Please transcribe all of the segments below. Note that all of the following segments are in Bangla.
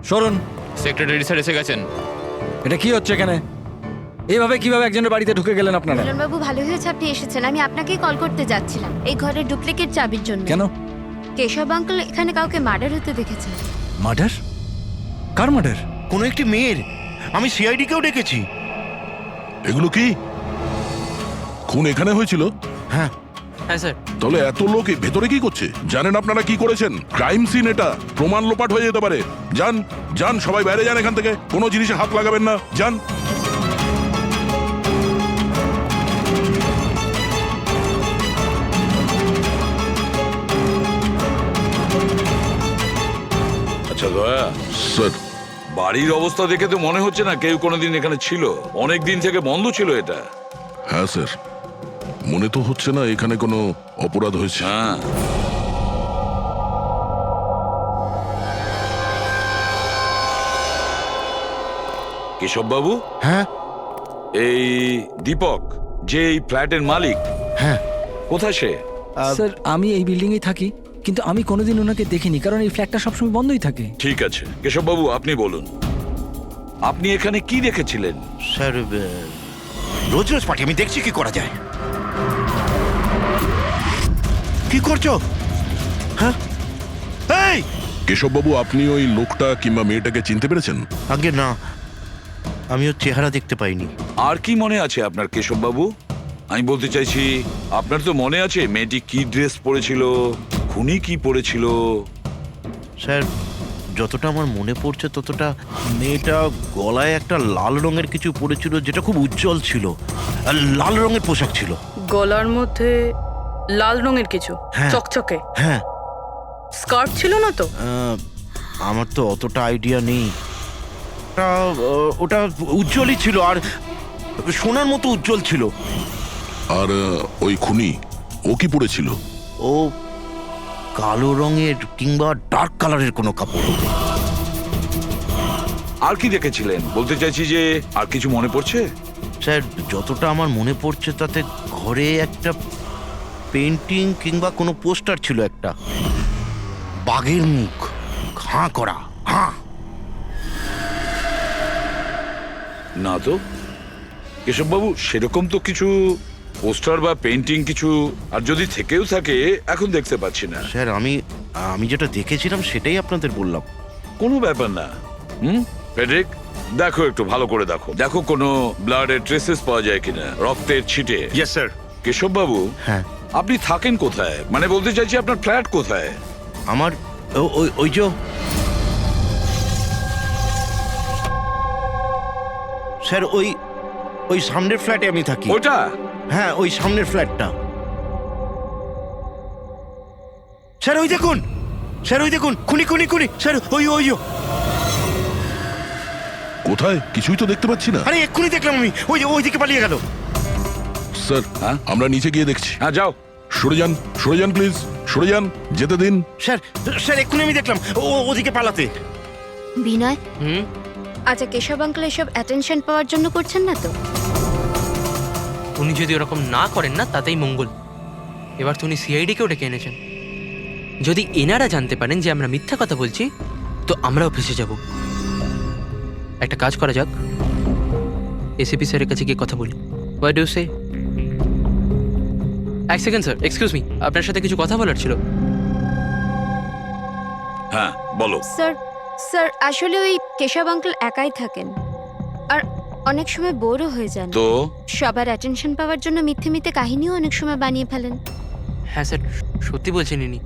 সরুন। সেক্রেটারি স্যার এসে গেছেন। এটা কি হচ্ছে এখানে? এইভাবে কিভাবে একজনের বাড়িতে ঢুকে গেলেন আপনারা? বাবু ভালো হয়েছে আপনি এসেছেন। আমি আপনাকেই কল করতে যাচ্ছিলাম এই ঘরের ডুপ্লিকেট চাবির জন্য। কেন? কেশব আঙ্কেল এখানে কাউকে মার্ডার হতে দেখেছেন। মার্ডার? কার মার্ডার? কোনো একটি মেয়ের। আমি সিআইডি কেও ডেকেছি। এগুলো কি খুন এখানে হয়েছিল? হ্যাঁ হ্যাঁ স্যার। তাহলে এত লোক ভেতরে কি করছে? জানেন আপনারা কি করেছেন? ক্রাইম সিন এটা, প্রমাণ লোপাট হয়ে যেতে পারে। যান যান, সবাই বাইরে যান এখান থেকে, কোনো জিনিসে হাত লাগাবেন না, যান। আচ্ছা দয়া, স্যার, বাড়ির অবস্থা দেখে তো মনে হচ্ছে না কেউ কোনোদিন এখানে ছিল। অনেক দিন থেকে বন্ধ ছিল এটা। হ্যাঁ স্যার, মনে তো হচ্ছে না এখানে কোনো অপরাধ হয়েছে। হ্যাঁ, কেশব বাবু, হ্যাঁ এই দীপক যে এই ফ্ল্যাটের মালিক, হ্যাঁ। কোথায় সে? স্যার আমি এই বিল্ডিং এই থাকি, কিন্তু আমি কোনোদিন ওনাকে দেখিনি, কারণ এই ফ্ল্যাটটা সবসময় বন্ধই থাকে। ঠিক আছে কেশব বাবু, আপনি বলুন, আপনি এখানে কি দেখেছিলেন? স্যার রোজ রোজ পার্টি, আমি দেখছি কি করা যায়। কি করছো? হ্যাঁ এই কেশববাবু, আপনি ওই লোকটা কিংবা মেয়েটাকে চিনতে পেরেছেন? আগে না, আমি ওর চেহারা দেখতে পাইনি। আর কি মনে আছে আপনার কেশব বাবু? আমি বলতে চাইছি, আপনার তো মনে আছে মেয়েটি কি ড্রেস পরেছিল, খুনি কি পরেছিল? স্যার যতটা আমার মনে পড়ছে ততটা মেয়েটা গলায় একটা লাল রঙের কিছু পরেছিল, যেটা খুব উজ্জ্বল ছিল, আর লাল রঙের পোশাক ছিল। গলার মধ্যে লাল রঙের কিছু হ্যাঁ। চকচকে হ্যাঁ, স্কার্ট ছিল না তো? আমার তো অতটা আইডিয়া নেই। ওটা উজ্জ্বলই ছিল, আর সোনার মতো উজ্জ্বল ছিল। আর ওই খুনি, ও কি পরেছিল? ও কালো রঙের কিংবা ডার্ক কালারের কোনো কাপড়। আর কি দেখেছিলেন বলতে চাইছি, যে আর কিছু মনে পড়ছে? স্যার যতটা আমার মনে পড়ছে তাতে ঘরে একটা পেন্টিং কিংবা কোনো পোস্টার ছিল, একটা বাঘের মুখ, হাঁ করা, হাঁ। না তো কেশববাবু, সেরকম তো কিছু পোস্টার বা পেন্টিং কিছু, আর যদি থেকেও থাকে এখন দেখতে পাচ্ছি না। স্যার আমি যেটা দেখেছিলাম সেটাই আপনাদের বললাম। কোনো ব্যাপার না। ফেডরিক, দেখো একটু ভালো করে দেখো, দেখো কোনো ব্লাডের ট্রেসেস পাওয়া যায় কিনা, রক্তের ছিটে। Yes sir. কেশববাবু, হ্যাঁ, আপনি থাকেন কোথায়? মানে বলতে চাইছি আপনার ফ্ল্যাট কোথায়? আমার ওই যে স্যার ওই সামনের ফ্ল্যাটে আমি থাকি। ওটা? হ্যাঁ, ওই সামনের ফ্ল্যাটটা। স্যার ওই দেখুন, স্যার ওই দেখুন, খুনি খুনি খুনি স্যার, ওই কোথায়? কিছুই তো দেখতে পাচ্ছি না। আরে এক্ষুনি দেখলাম আমি, ওইদিকে পালিয়ে গেল। স্যার, হ্যাঁ? আমরা নিচে গিয়ে দেখছি। হ্যাঁ যাও। সরে যান, সরে যান প্লিজ, সরে যান, যেতে দিন। স্যার এক্ষুনি আমি দেখলাম ওদিকে পালাতে। বিনয়, হুম। আচ্ছা কেশব আঙ্কেল এসব অ্যাটেনশন পাওয়ার জন্য করছেন না তো? উনি যদি ওরকম না করেন না তাতেই মঙ্গল। এবার তো উনি সিআইডিকেও ডেকে এনেছেন। যদি এনারা জানতে পারেন যে আমরা মিথ্যা কথা বলছি, তো আমরাও ফেসে যাব। একটা কাজ করা যাক, এসিপি স্যারের কাছে গিয়ে কথা বলি। হোয়াট ডু সে? এক সেকেন্ড স্যার, এক্সকিউজ মি, আপনার সাথে কিছু কথা বলার ছিল। হ্যাঁ বলো। স্যার আসলে ওই কেশব আঙ্কেল একাই থাকেন, আর অনেক সময় বোরও হয়ে যান। তো সবার অ্যাটেনশন পাওয়ার জন্য মিথ্যে মিথ্যে কাহিনীও অনেক সময় বানিয়ে ফেলেন। হ্যাঁ স্যার, সত্যি বলছেন ইনি।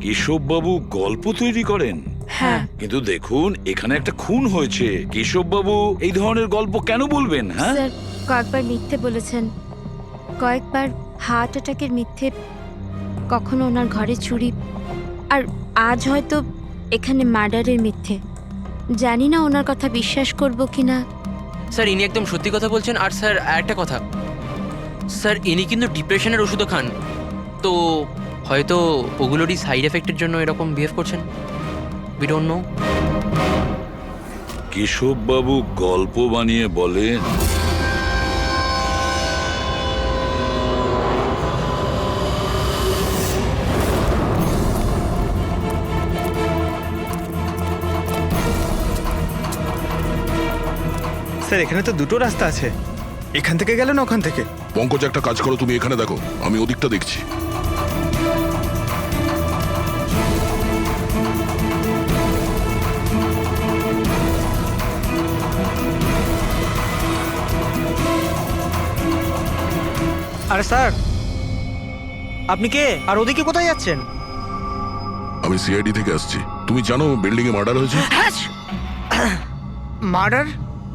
কেশববাবু গল্প তৈরি করেন? হ্যাঁ। কিন্তু দেখুন, এখানে একটা খুন হয়েছে, কেশববাবু এই ধরনের গল্প কেন বলবেন? হ্যাঁ, স্যার কয়েকবার মিথ্যে বলেছেন, কয়েকবার হার্ট অ্যাটাকের মিথ্যে, কখনো ওনার ঘরে চুরি, আর আজ হয়তো এখানে মার্ডারের মিথ্যে। জানি না ওনার কথা বিশ্বাস করব কিনা। স্যার ইনি একদম সত্যি কথা বলছেন। আর স্যার একটা কথা, স্যার ইনি কিন্তু ডিপ্রেশনের ওষুধও খান, তো হয়তো ওগুলোরই সাইড এফেক্টের জন্য এরকম বিহেভ করছেন। We don't know. কেশববাবু গল্প বানিয়ে বলেন? স্যার এখানে তো দুটো রাস্তা আছে, এখান থেকে গেলে না ওখান থেকে। পঙ্কজ, একটা কাজ করো, তুমি এখানে দেখো, আমি ওদিকটা দেখছি। আরে স্যার, আপনি কে আর ওদিকে কোথায় যাচ্ছেন? আমি সিআইডি থেকে আসছি। তুমি জানো বিল্ডিং এ মার্ডার হয়েছে? মার্ডার?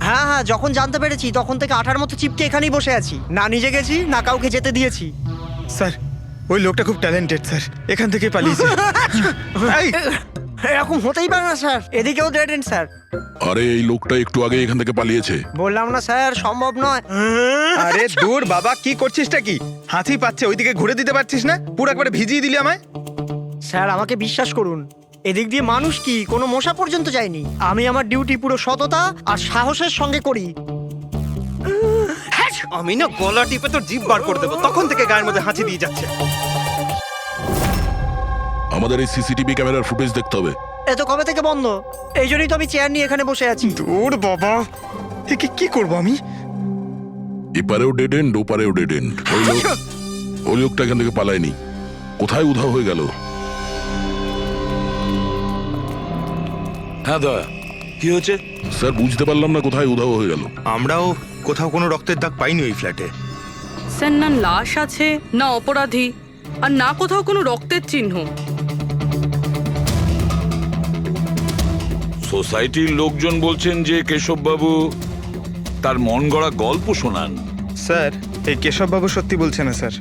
হ্যাঁ হ্যাঁ, যখন জানতে পেরেছি তখন থেকে আঠার মতো চিপকে এখানেই বসে আছি, না নিজে গেছি না কাউকে যেতে দিয়েছি। স্যার ওই লোকটা খুব ট্যালেন্টেড স্যার, এখান থেকে পালিয়েছে। এই, এরকম হতেই পারে না স্যার, এদিকেও ডেড এন্ড স্যার। আরে এই লোকটা একটু আগে এখান থেকে পালিয়েছে। বললাম না স্যার, সম্ভব নয়। আরে দূর বাবা, কি করছিসটা কি? হাতি পাচ্ছে, ওইদিকে ঘুরে দিতে পারছিস না? পুরো একবারে ভিজিয়ে দিলি আমায়। স্যার আমাকে বিশ্বাস করুন, এদিক দিয়ে মানুষ কি কোনো মশা পর্যন্ত যায়নি। আমি আমার ডিউটি পুরো সততা আর সাহসের সঙ্গে করি। আমি না গলা টিপে তোর জিভ বার করে দেবো, তখন থেকে গায়ের মধ্যে হাঁচি দিয়ে যাচ্ছে। আমাদের এই সিসিটিভি ক্যামেরার ফুটেজ দেখতে হবে। এ তো কবে থেকে বন্ধ, এই জন্যই তো আমি চেয়ার নিয়ে এখানে বসে আছি। দূর বাবা, একে কি করবো আমি? এপারেও ডেড এন্ড, ওপারেও ডেড এন্ড। ওই লোকটা এখান থেকে পালায়নি, কোথায় উধাও হয়ে গেল? হ্যাঁ দয়া, কি হয়েছে? স্যার বুঝতে পারলাম না কোথায় উধাও হয়ে গেল। আমরাও কোথাও কোনো রক্তের দাগ পাইনি ওই ফ্ল্যাটে। স্যার না লাশ আছে, না অপরাধী, আর না কোথাও কোনো রক্তের চিহ্ন। সোসাইটির লোকজন বলছেন যে কেশববাবু তার মন গড়া গল্প শোনান। স্যার এই কেশববাবু সত্যি বলছে না স্যার,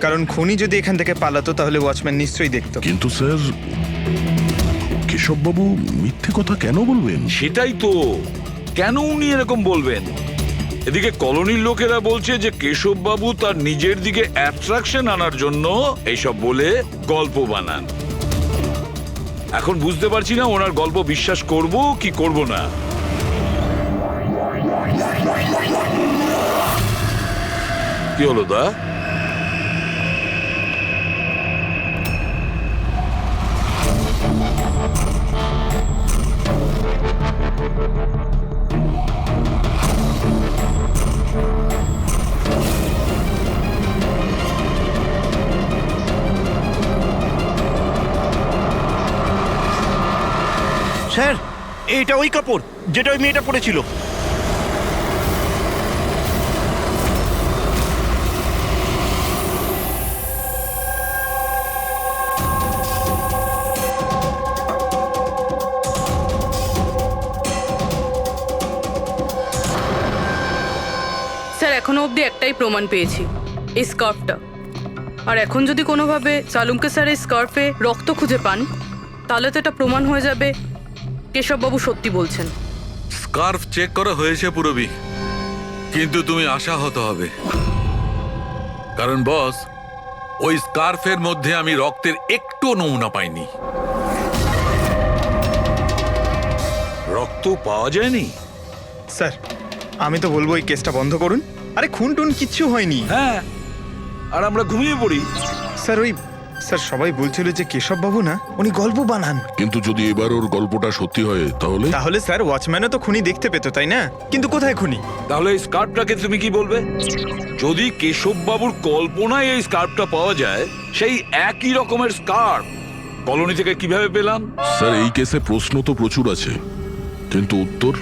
কারণ খুনি যদি এখান থেকে পালাতো তাহলে ওয়াচম্যান নিশ্চয়ই দেখতো। কিন্তু স্যার, কেশববাবু মিথ্যে কথা কেন বলবেন? সেটাই তো, কেন উনি এরকম বলবেন? এদিকে কলোনির লোকেরা বলছে যে কেশববাবু তার নিজের দিকে অ্যাট্রাকশন আনার জন্য এইসব বলে গল্প বানান। এখন বুঝতে পারছি না ওনার গল্প বিশ্বাস করব কি করব না। কি হলো দা? স্যার এইটা ওই কাপড় যেটা ওই মেয়েটা পরেছিল। স্যার এখনো অবধি একটাই প্রমাণ পেয়েছি, এই স্কার্ফটা। আর এখন যদি কোনোভাবে চালুমকে স্যার এই স্কার্ফে রক্ত খুঁজে পান, তাহলে তো এটা প্রমাণ হয়ে যাবে কেশববাবু সত্যি বলছেন। স্কার্ফ চেক করা হয়েছে পুরবি, কিন্তু তুমি আশাহত হবে, কারণ বস ওই স্কার্ফের মধ্যে আমি রক্তের একটু নমুনা পাইনি। রক্ত পাওয়া যায়নি? স্যার আমি তো বলবো এই কেসটা বন্ধ করুন। আরে খুন টুন কিচ্ছু হয়নি। হ্যাঁ, আর আমরা ঘুমিয়ে পড়ি। স্যার ওই স্যার সবাই বলছিল যে কেশববাবু না উনি গল্প বানান। কিন্তু যদি এবার ওর গল্পটা সত্যি হয় তাহলে? তাহলে স্যার ওয়াচম্যানও তো খুনি দেখতে পেতো, তাই না? কিন্তু কোথায় খুনি? তাহলে এই স্কার্ফটাকে তুমি কি বলবে? যদি কেশববাবুর কল্পনায় এই স্কার্ফটা পাওয়া যায়, সেই একই রকমের স্কার্ফ কলোনি থেকে কিভাবে পেলাম? স্যার এই কেসে প্রশ্ন তো প্রচুর আছে, কিন্তু উত্তর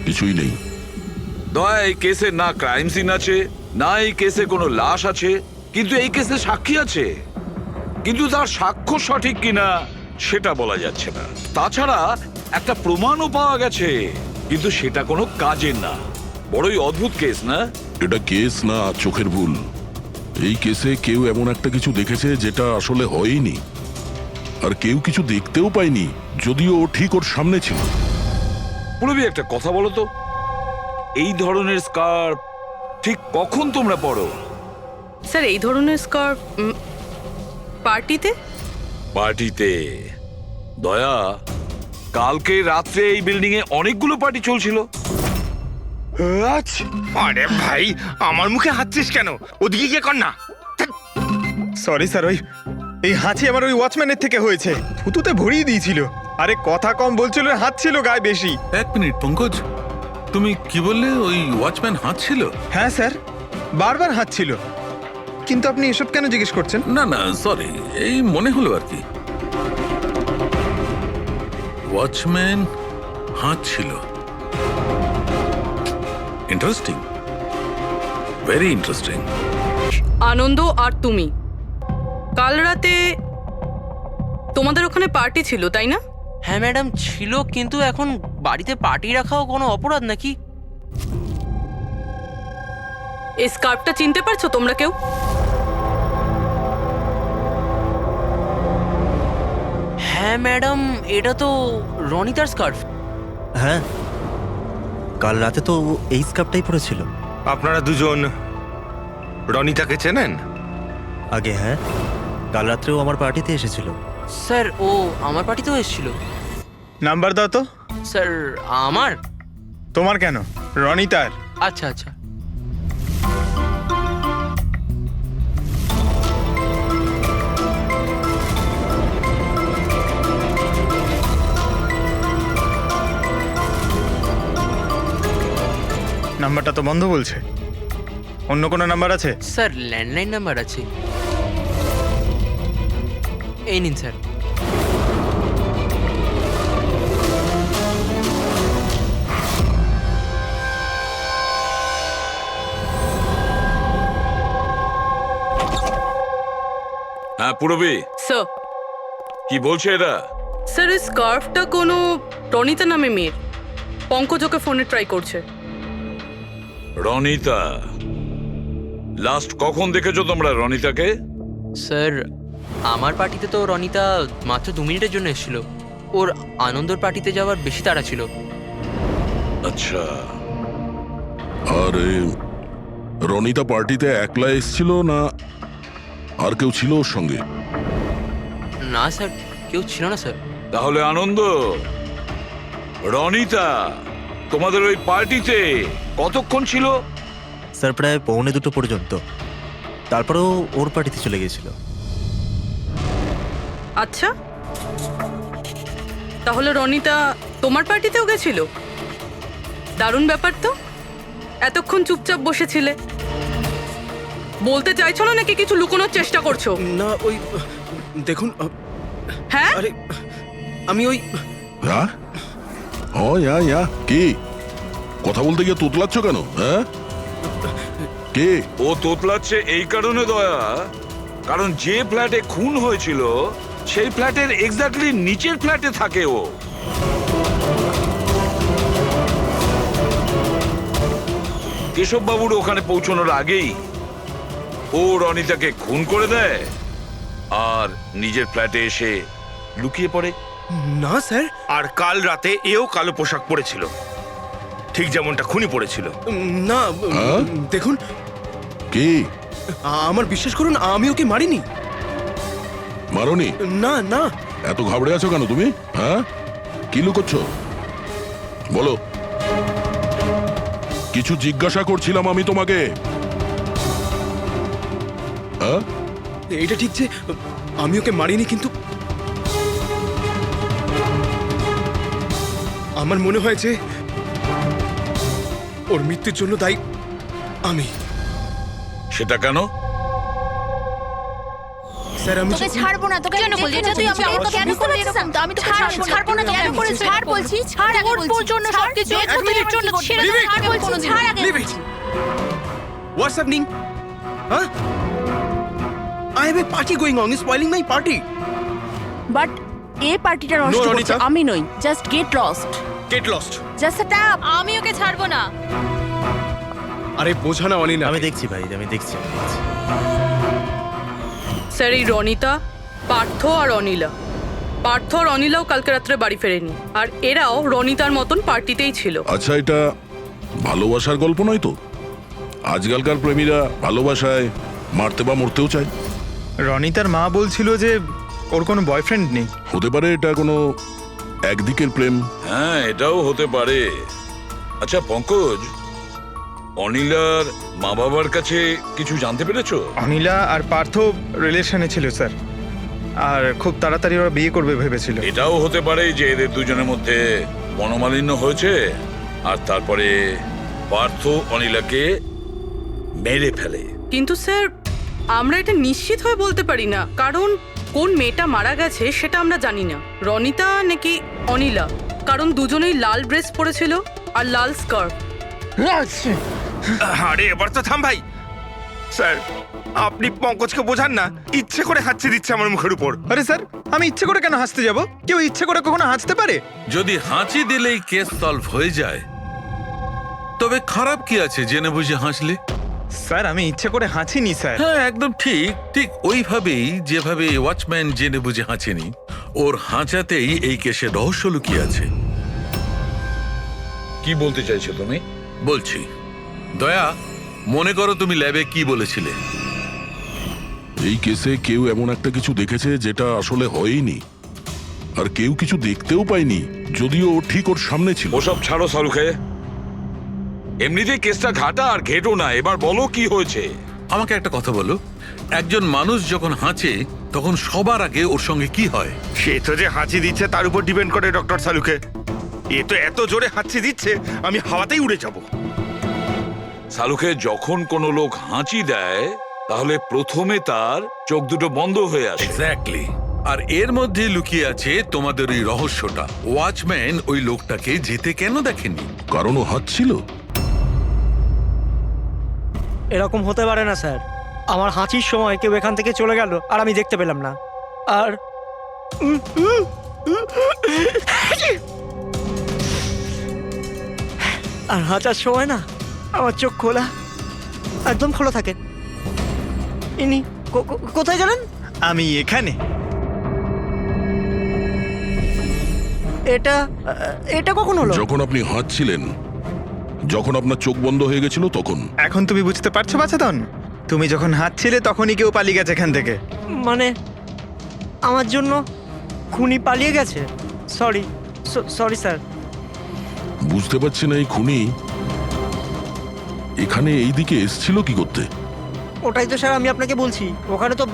কিছুই নেই। দয়া, এই কেসে না ক্রাইম সিন আছে, না এই কেসে কোনো লাশ আছে, কিন্তু এই কেসে সাক্ষী আছে। কিন্তু তার সাক্ষ্য সঠিক কিনা সেটা বলা যাচ্ছে না। তাছাড়া একটা প্রমাণও পাওয়া গেছে, কিন্তু সেটা কোনো কাজের না। বড়ই অদ্ভুত কেস না? এটা কেস না চোখের ভুল। এই কেসে কেউ এমন একটা কিছু দেখেছে যেটা আসলে হয়নি, আর কেউ কিছু দেখতেও পায়নি, যদিও ও ঠিক ওর সামনে ছিল। পুরবি একটা কথা বলো তো, এই ধরনের স্কার্ফ ঠিক কখন তোমরা পরো? স্যার এই ধরনের স্কার্ফ পার্টিতে। পার্টিতে? দয়া, কালকে রাত্রে এই বিল্ডিং এ অনেকগুলো পার্টি চলছিল। আরে ভাই আমার মুখে হাঁচছিস কেন? ওদিকে গিয়ে কর না। সরি স্যার, ওই এই হাঁচি আমার ওই ওয়াচম্যানের থেকে হয়েছে, থুতুতে ভরিয়ে দিয়েছিল। আরে কথা কম বলছিল, হাত ছিল গায়ে বেশি। 1 মিনিট পঙ্কজ, তুমি কি বললে ওই ওয়াচম্যান হাঁটছিল? হ্যাঁ স্যার, বারবার হাঁটছিল। কিন্তু আপনি এসব কেন জিজ্ঞেস করছেন? না না সরি, এই মনে হলো আর কি। ওয়াচম্যান হাঁটছিল। Interesting, very interesting. আনন্দ আর তুমি কাল রাতে তোমাদের ওখানে পার্টি ছিল তাই না? হ্যাঁ ম্যাডাম ছিল, কিন্তু এখন বাড়িতে পার্টি রাখাও কোনো অপরাধ নাকি? এই স্কার্ফটা চিনতে পারছো তোমরা কেউ? হ্যাঁ ম্যাডাম, এটা তো রনিতার স্কার্ফ। হ্যাঁ, কাল রাতে তো এই স্কার্ফটাই পরেছিল। আপনারা দুজন রনিতাকে চেনেন? আগে হ্যাঁ, কাল রাত্রেও আমার পার্টিতে এসেছিল। স্যার ও আমার পার্টিতেও এসেছিল। নাম্বার দাও তো। স্যার আমার? তোমার কেন, রনিতার। আচ্ছা আচ্ছা। নাম্বারটা তো বন্ধ বলছে। অন্য কোনো নাম্বার আছে? স্যার ল্যান্ডলাইন নাম্বার আছে, এই নিন স্যার। হ্যাঁ পুরবি, স্যার কি বলছে এরা? স্যার এই স্কার্ফটা কোনো রনিতা নামে মেয়ের। পঙ্কজ ওকে ফোনে ট্রাই করছে। রনিতা? লাস্ট কখন দেখেছো তোমরা রনিতাকে? স্যার আমার পার্টিতে তো রনিতা মাত্র 2 মিনিটের জন্য এসেছিল। ওর আনন্দর পার্টিতে যাওয়ার বেশি তাড়া ছিল। আচ্ছা, আরে রনিতা পার্টিতে একলা এসেছিল না আর কেউ ছিল ওর সঙ্গে? না স্যার, কেউ ছিল না স্যার। তাহলে আনন্দ, রনিতা তোমাদের ওই পার্টিতে কতক্ষণ ছিল? স্যার প্রায় 1:45 পর্যন্ত। তারপরেও ওর পার্টিতে চলে গিয়েছিল। আচ্ছা, তাহলে রনিতা তোমার পার্টিতেও গেছিল? দারুণ ব্যাপার তো। এতক্ষণ চুপচাপ বসেছিলে, বলতে চাইছো না নাকি কিছু লুকোনোর চেষ্টা করছো? না ওই দেখুন, হ্যাঁ আরে আমি ওই হ্যাঁ ও ইয়া কি কথা বলতে গিয়ে তোতলাচ্ছ কেন? হ্যাঁ কে? ও তোতলাচ্ছে এই কারণে দয়া, কারণ যে ফ্ল্যাটে খুন হয়েছিল সেই ফ্ল্যাটের এক্স্যাক্টলি নিচের ফ্ল্যাটে থাকে ও। কেশব বাবুর ওখানে পৌঁছানোর আগেই ও রনিতাকে খুন করে দেয় আর নিজের ফ্ল্যাটে এসে লুকিয়ে পড়ে। না স্যার। আর কাল রাতে এও কালো পোশাক পরেছিল, ঠিক যেমনটা খুনি পড়েছিল। না হ্যাঁ? দেখুন, কি আমার বিশ্বাস করুন, আমি ওকে মারিনি। মারোনি? না না, এত ঘাবড়ে আছো কেন তুমি? হ্যাঁ কি লুকোচ্ছ বলো? কিছু জিজ্ঞাসা করছিলাম আমি তোমাকে। হ্যাঁ এটা ঠিক যে আমি ওকে মারিনি, কিন্তু আমার মনে হয় যে ওর মৃত্যুর জন্য দায়ী আমি। সেটা কেন? স্যার আমি তোকে ছাড়বো না। তোকে কেন বলছিস? তুই আমাকে কেন করলি এরকম? আমি তোকে ছাড়বো না। কেন করেছিস? ছাড় বলছি, ছাড় আগে বলছি। তোর জন্য সবকিছু এক মিনিটের জন্য ছেড়ে দে। ছাড় বলছি, ছাড় আগে বলছি। What's happening? Huh? I have a party going on. You're spoiling my party. But এই পার্টিটা নষ্ট No, করছে Ronita. আমি নই। Just get lost. Get lost. Just আ ট্যাপ। আমি ওকে ছাড়বো না। আরে বোঝা না অনিনা। আমি দেখছি ভাই, আমি দেখছি। স্যার এই রনিতা, পার্থ আর অনিলা, পার্থ আর অনিলাও কালকে রাত্রে বাড়ি ফেরেনি, আর এরাও রনিতার মতন পার্টিতেই ছিল। আচ্ছা এটা ভালোবাসার গল্প নয় তো? আজকালকার প্রেমীরা ভালোবাসায় মারতে বা মরতেও চায়। রনিতার মা বলছিল যে ওর কোনো বয়ফ্রেন্ড নেই। হতে পারে এটা কোনো একদিকের প্রেম। হ্যাঁ এটাও হতে পারে। আচ্ছা পঙ্কজ, অনিলার মা বাবার কাছে কিছু জানতে পেরেছো? অনিলা আর পার্থ রিলেশনে ছিল স্যার, আর খুব তাড়াতাড়ি ওরা বিয়ে করবে ভেবেছিল। এটাও হতে পারে যে এদের দুজনের মধ্যে মনোমালিন্য হয়েছে আর তারপরে পার্থ অনিলাকে মেরে ফেলে। কিন্তু স্যার আমরা এটা নিশ্চিত হয়ে বলতে পারি না, কারণ কোন মেয়েটা মারা গেছে সেটা আমরা জানি না, রনিতা নাকি অনিলা, কারণ দুজনেই লাল ড্রেস পরেছিল আর লাল স্কার্ফ। আরে এবার তো থাম ভাই। স্যার আপনি পঙ্কজকে বোঝান না, ইচ্ছে করে হাঁচি দিচ্ছে আমার মুখের উপর। আরে স্যার আমি ইচ্ছে করে কেন হাসতে যাব? কেউ ইচ্ছে করে কখনো হাসতে পারে? যদি হাঁচি দিলেই কেস সলভ হয়ে যায় তবে খারাপ কি আছে জেনে বুঝে হাসলে? স্যার আমি ইচ্ছে করে হাঁচিনি স্যার। হ্যাঁ একদম ঠিক, ঠিক ওইভাবেই যেভাবে ওয়াচম্যান জেনে বুঝে হাঁচেনি, ওর হাঁচাতেই এই কেসের রহস্য লুকিয়ে আছে। কি বলতে চাইছো তুমি? বলছি, দয়া মনে করো তুমি ল্যাবে কি বলেছিলে? এই কেসে কেউ এমন একটা কিছু দেখেছে যেটা আসলে হয়নি, আর কেউ কিছু দেখতেও পায়নি, যদিও ও ঠিক ওর সামনে ছিল। ওসব ছাড়ো শাহরুখে, এমনিতেই কেসটা ঘাটা আর ঘেটো না, এবার বলো কি হয়েছে। আমাকে একটা কথা বলো, একজন মানুষ যখন হাঁচে তখন সবার আগে ওর সঙ্গে কি হয়? সে তো যে হাঁচি দিচ্ছে তার উপর ডিপেন্ড করে ডক্টর সালুকে। এ তো এত জোরে হাঁচি দিচ্ছে আমি হাওয়াতেই উড়ে যাব। শাহরুখে যখন কোনো লোক হাঁচি দেয় তাহলে প্রথমে তার চোখ দুটো বন্ধ হয়ে আসে। এক্স্যাক্টলি, আর এর মধ্যে লুকিয়ে আছে তোমাদের ওই রহস্যটা। ওয়াচম্যান ওই লোকটাকে যেতে কেন দেখেনি? কারণ ও হাঁচছিল। এরকম হতে পারে না স্যার। আমার হাঁচির সময় কেউ এখান থেকে চলে গেল আর আমি দেখতে পেলাম না। আর আর হাঁচার সময় না আমার চোখ খোলা, একদম খোলা থাকে। ইনি কোথায় গেলেন? আমি এখানে। এটা এটা কখন হলো? যখন আপনি হাঁচছিলেন, যখন আপনার চোখ বন্ধ হয়ে গেছিল তখন। এখন তুমি বুঝতে পারছো বাছাধন? তুমি যখন হাঁচছিলে তখনই কেউ পালিয়ে গেছে এখান থেকে। মানে আমার জন্য খুনি পালিয়ে গেছে? Sorry sorry sir. বুঝতে পারছি না এই খুনি এখানে এইদিকে এসছিল কি করতে? ওটাই তো স্যার আমি আপনাকে বলছি, ওখানে তো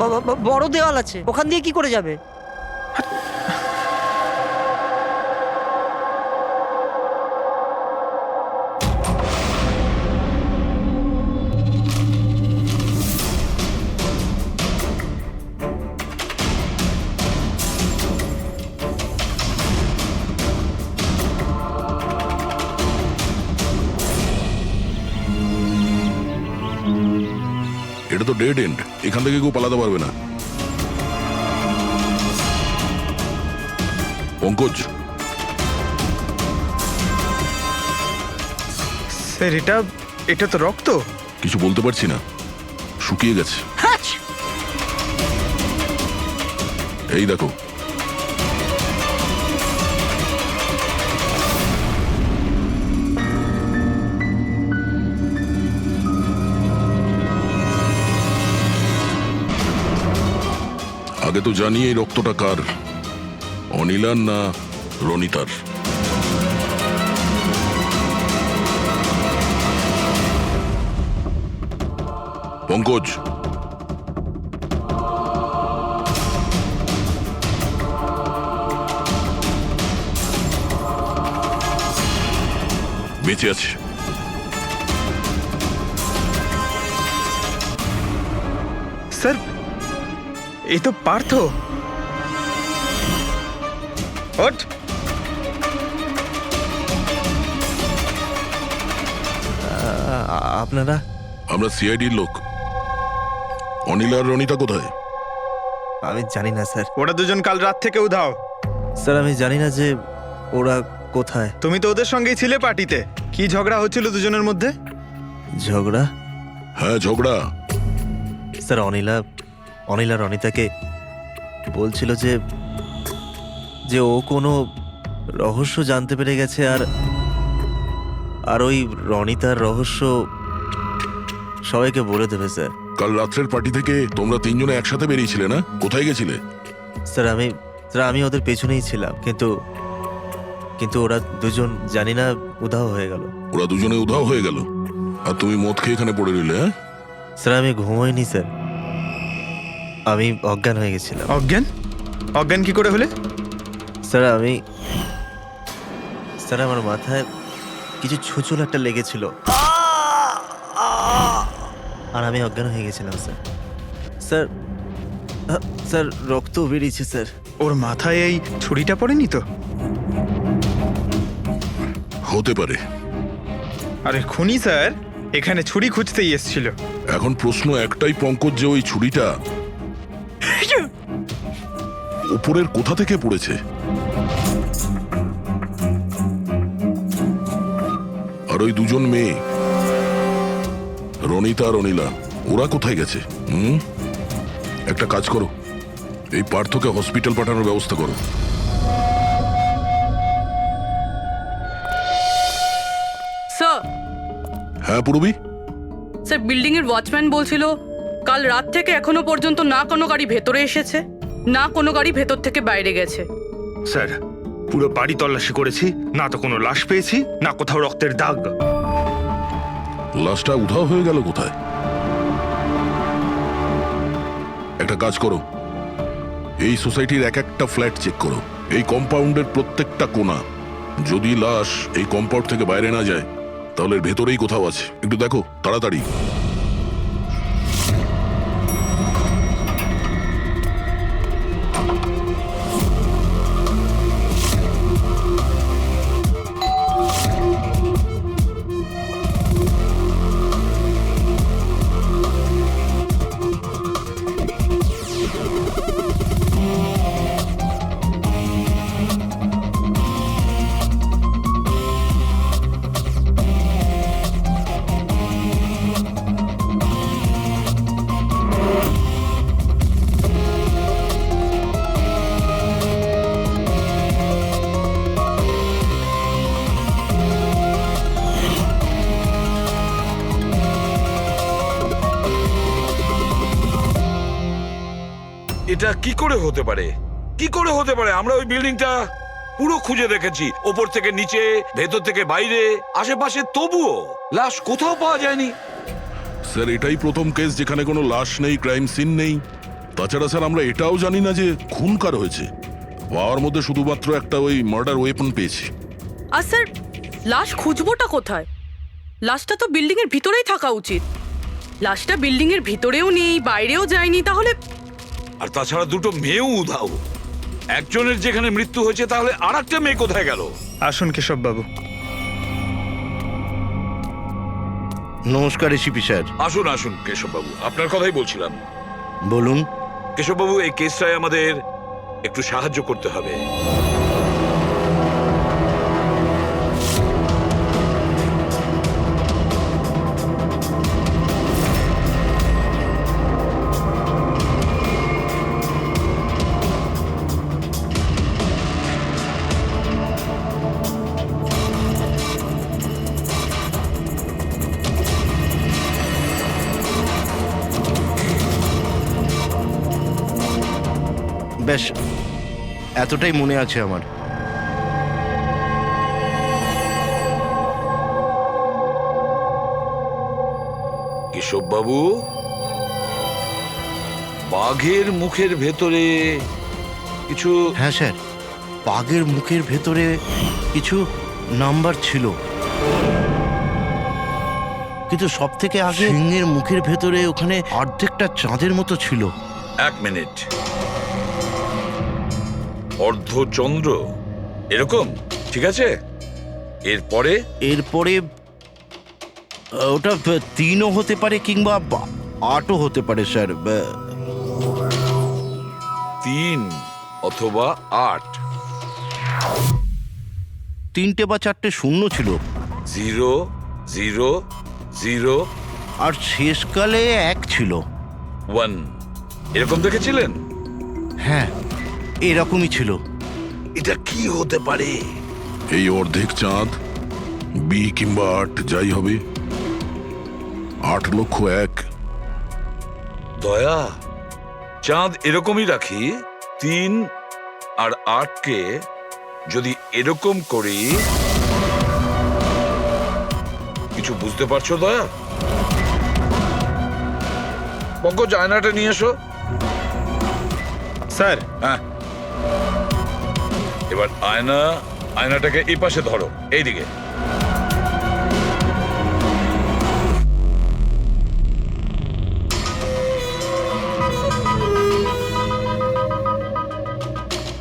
বড় দেওয়াল আছে, ওখান দিয়ে কি করে যাবে? এটা তো ডেড এন্ড, এখান থেকে কেউ পালাতে পারবে না। পঙ্কজ, স্যার এটা তো রক্ত। কিছু বলতে পারছি না, শুকিয়ে গেছে। এই দেখো, আগে তো জানি এই রক্তটা কার, অনিলার না রনিতার। পঙ্কজ, বেঁচে আছে। স্যার এই তো পার্থ। ওঠ। আপনারা? আমরা সিআইডির লোক। অনিল আর রনিতা কোথায়? আমি জানি না স্যার। ওরা দুজন কাল রাত থেকে উধাও। স্যার আমি জানি না যে ওরা কোথায়। তুমি তো ওদের সঙ্গেই ছিলে পার্টিতে। কি ঝগড়া হচ্ছিল দুজনের মধ্যে? ঝগড়া? হ্যাঁ ঝগড়া। স্যার অনিলা রনিতাকে বলছিল যে ও কোনো রহস্য জানতে পেরে গেছে, আর ওই রনিতার রহস্য সবাইকে বলে দেবে স্যার। কাল রাত্রের পার্টি থেকে তোমরা তিনজনে একসাথে বেরিয়েছিলে না? কোথায় গেছিলে? স্যার আমি ওদের পেছনেই ছিলাম, কিন্তু ওরা দুজন জানি না উধাও হয়ে গেল। ওরা দুজনে উধাও হয়ে গেল আর তুমি মদ খেয়ে এখানে পড়ে রইলে? হ্যাঁ স্যার আমি ঘুমোইনি স্যার, আমি অজ্ঞান হয়ে গেছিলাম। অজ্ঞান কি করে হলে? স্যার আমার মাথায় কিছু ছুঁচল একটা লেগেছিল আর আমি অজ্ঞান হয়ে গেছিলাম স্যার। স্যার স্যার রক্ত বেরিয়েছে স্যার। ওর মাথায় এই ছুরিটা পড়েনি তো? হতে পারে। আরে খুনি স্যার এখানে ছুরি খুঁজতেই এসেছিল। এখন প্রশ্ন একটাই পঙ্কজ, যে ওই ছুরিটা উপরের কোথা থেকে পড়েছে? আর ওই দুজন মেয়ে রনিতা আর অনিলা, ওরা কোথায় গেছে? একটা কাজ করো, এই পার্থকে হসপিটাল পাঠানোর ব্যবস্থা করো। স্যার, হ্যাঁ পূরবী? স্যার বিল্ডিং এর ওয়াচম্যান বলছিল কাল রাত থেকে এখনো পর্যন্ত না কোনো গাড়ি ভেতরে এসেছে, না কোনো গাড়ি ভেতর থেকে বাইরে গেছে। স্যার পুরো বাড়ি তল্লাশি করেছি, না তো কোনো লাশ পেয়েছি, না কোথাও রক্তের দাগ। লাশটা উধাও হয়ে গেল কোথায়? একটা কাজ করো, এই সোসাইটির এক একটা ফ্ল্যাট চেক করো, এই কম্পাউন্ডের প্রত্যেকটা কোণা। যদি লাশ এই কম্পাউন্ড থেকে বাইরে না যায় তাহলে এর ভেতরেই কোথাও আছে। একটু দেখো তাড়াতাড়ি। এটা কি করে হতে পারে? কি করে হতে পারে? আমরা ওই বিল্ডিংটা পুরো খুঁজে দেখেছি, ওপর থেকে নিচে, ভেতর থেকে বাইরে, আশেপাশে, তবুও লাশ কোথাও পাওয়া যায়নি। স্যার এটাই প্রথম কেস যেখানে কোনো লাশ নেই, ক্রাইম সিন নেই। তাছাড়া স্যার আমরা এটাও জানি না যে খুন কার হয়েছে। পাওয়ার মধ্যে শুধুমাত্র একটা ওই মার্ডার ওয়েপন পেয়েছি। আর স্যার লাশ খুঁজবোটা কোথায়? লাশটা তো বিল্ডিং এর ভিতরেই থাকা উচিত। লাশটা বিল্ডিং এর ভিতরেও নেই, বাইরেও যায়নি, তাহলে? আর তাছাড়া দুটো মেয়েও উধাও। একজনের যেখানে মৃত্যু হয়েছে, তাহলে আর একটা মেয়ে কোথায় গেল? আসুন কেশব বাবু। নমস্কার এসিপি স্যার। আসুন আসুন কেশববাবু, আপনার কথাই বলছিলাম। বলুন। কেশববাবু, এই কেসটায় আমাদের একটু সাহায্য করতে হবে। বেশ, এতটাই মনে আছে আমার। কেশববাবু, বাঘের মুখের ভেতরে কিছু? হ্যাঁ স্যার, বাঘের মুখের ভেতরে কিছু নাম্বার ছিল, কিন্তু সব থেকে আগে সিংহের মুখের ভেতরে ওখানে অর্ধেকটা চাঁদের মতো ছিল। এক মিনিট, অর্ধচন্দ্র এরকম? ঠিক আছে, এরপরে? এরপরে ওটা 3ও হতে পারে কিংবা 8ও হতে পারে স্যার। 3 অথবা 8। 3টে বা 4টে শূন্য ছিল। 0 0 0 আর শেষকালে 1 ছিল। 1 এরকম দেখেছিলেন? হ্যাঁ, এরকমই ছিল। এটা কি হতে পারে? এই অর্ধেক চাঁদ, বি কিংবা 8 যাই হবে, 8,01,000। দয়া, চাঁদ এরকমই রাখি, 3 আর 8কে যদি এরকম করি, কিছু বুঝতে পারছো দয়া? পঙ্কজ, আয়নাটা নিয়ে এসো। স্যার। হ্যাঁ, এবার আয়নাটাকে এই পাশে ধরো, এইদিকে।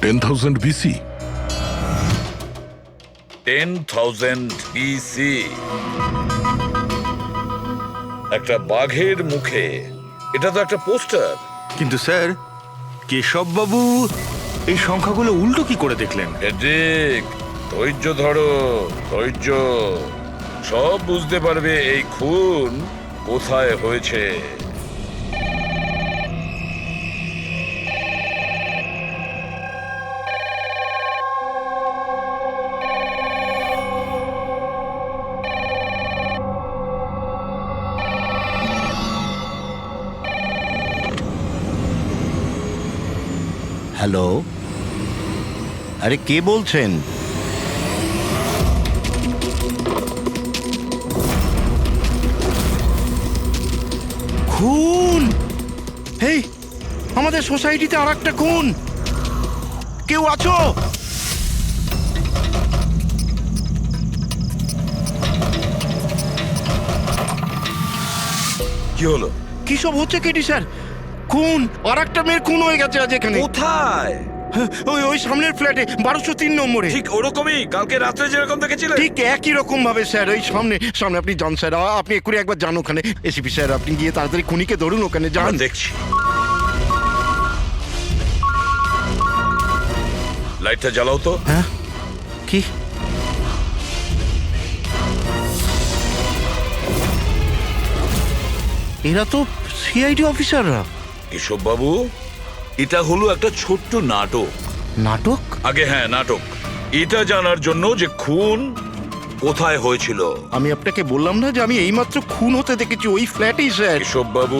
10,000 BC? 10,000 BC। একটা বাঘের মুখে, এটা তো একটা পোস্টার। কিন্তু স্যার, কেশববাবু এই সংখ্যাগুলো উল্টো কি করে দেখলেন? ঠিক, ধৈর্য ধরো, ধৈর্য। সব বুঝতে পারবে এই খুন কোথায় হয়েছে। হ্যালো, আরে কে বলছেন? খুন! এই আমাদের সোসাইটিতে আর একটা খুন! কেউ আছো? কি হলো? কি সব হচ্ছে কেটি স্যার? খুন! আর একটা মেয়ের খুন হয়ে গেছে আজ এখানে। কোথায়? ওই ওই সামনের ফ্ল্যাটে 1203 নম্বরে। ঠিক ওরকমই কালকে রাত্রে যেরকম দেখেছিলেন। ঠিক একই রকম ভাবে স্যার, ওই সামনে সামনে। আপনি যান স্যার, আপনি এক্ষুনি একবার যান ওখানে। এসিপি স্যার, আপনি গিয়ে তাড়াতাড়ি খুনিকে ধরুন, ওখানে যান। দেখছি। লাইটটা জ্বালাও তো। হ্যাঁ, কি? এরা তো সিআইডি অফিসাররা। কেশব বাবু, এটা হলো একটা ছোট্ট নাটক। নাটক? আগে হ্যাঁ, নাটক। এটা জানার জন্য যে খুন কোথায় হয়েছিল। আমি আপনাকে বললাম না যে আমি এইমাত্র খুন হতে দেখেছি ওই ফ্ল্যাটেই স্যার। কেশব বাবু,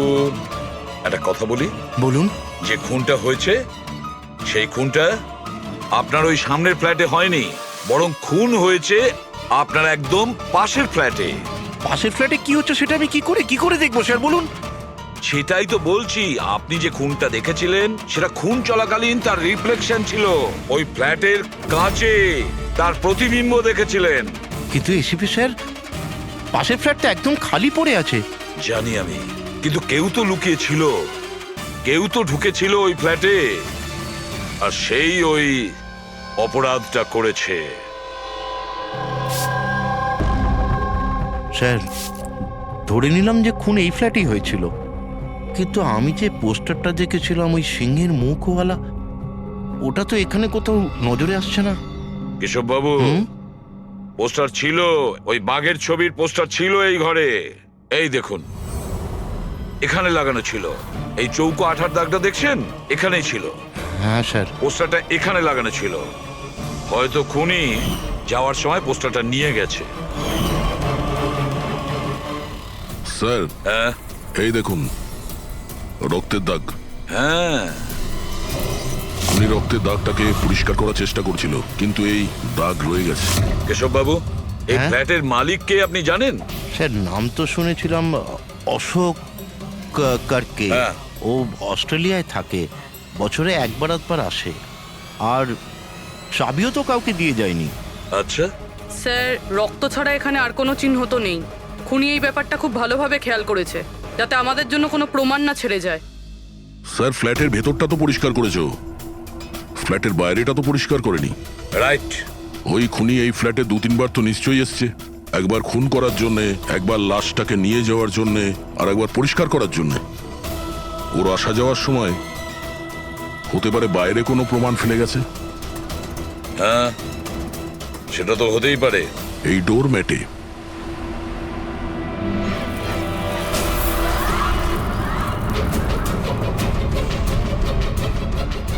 একটা কথা বলি। বলুন। যে খুনটা হয়েছে সেই খুনটা আপনার ওই সামনের ফ্ল্যাটে হয়নি, বরং খুন হয়েছে আপনার একদম পাশের ফ্ল্যাটে। পাশের ফ্ল্যাটে কি হচ্ছে সেটা আমি কি করে দেখবো স্যার, বলুন। সেটাই তো বলছি, আপনি যে খুনটা দেখেছিলেন সেটা খুন চলাকালীন তার রিফ্লেকশন ছিল ওই ফ্ল্যাটের কাঁচে, তার প্রতিবিম্ব দেখেছিলেন। কিন্তু এসিপি স্যার, পাশের ফ্ল্যাটটা একদম খালি পড়ে আছে। জানি আমি, কিন্তু কেউ তো লুকিয়ে ছিল, কেউ তো ঢুকেছিল ওই ফ্ল্যাটে, আর সেই ওই অপরাধটা করেছে। স্যার, ধরে নিলাম যে খুন এই ফ্ল্যাটেই হয়েছিল, কিন্তু আমি যে পোস্টারটা দেখেছিলাম ওই সিংহের মুখওয়ালা, ওটা তো এখানে কোথাও নজরে আসছে না। কেশব বাবু, পোস্টার ছিল, ওই বাঘের ছবির পোস্টার ছিল এই ঘরে। এই দেখুন, এখানে লাগানো ছিল। এই চৌকো আঠার দাগটা দেখছেন, এখানেই ছিল। হ্যাঁ স্যার। পোস্টারটা এখানে লাগানো ছিল। হয়তো খুনি যাওয়ার সময় পোস্টারটা নিয়ে গেছে। স্যার, হ্যাঁ এই দেখুন রক্তের দাগ। হ্যাঁ, উনি রক্তের দাগটাকে পরিষ্কার করার চেষ্টা করছিল, কিন্তু এই দাগ রয়ে গেছে। কেশব বাবু, এই হ্যাঁ? ফ্ল্যাটের মালিক কে আপনি জানেন? স্যার, নাম তো শুনেছিলাম, অশোক কারকে। হ্যাঁ। ও অস্ট্রেলিয়ায় থাকে, বছরে একবার আধবার আসে, আর চাবিও তো কাউকে দিয়ে যায়নি। আচ্ছা, স্যার, রক্ত ছাড়া এখানে আর কোনো চিহ্ন তো নেই। খুনি এই ব্যাপারটা খুব ভালোভাবে খেয়াল করেছে, যাতে আমাদের জন্য কোনো প্রমাণ না ছেড়ে যায়। স্যার, ফ্ল্যাটের ভেতরটা তো পরিষ্কার করেছো, ফ্ল্যাটের বাইরেটা তো পরিষ্কার করেনি। রাইট। ওই খুনি এই ফ্ল্যাটে 2-3 বার তো নিশ্চয়ই এসছে। একবার খুন করার জন্যে, একবার লাশটাকে নিয়ে যাওয়ার জন্যে, আর একবার পরিষ্কার করার জন্যে। ওর আসা যাওয়ার সময় হতে পারে বাইরে কোনো প্রমাণ ফেলে গেছে। হ্যাঁ, সেটা তো হতেই পারে। এই ডোর ম্যাটে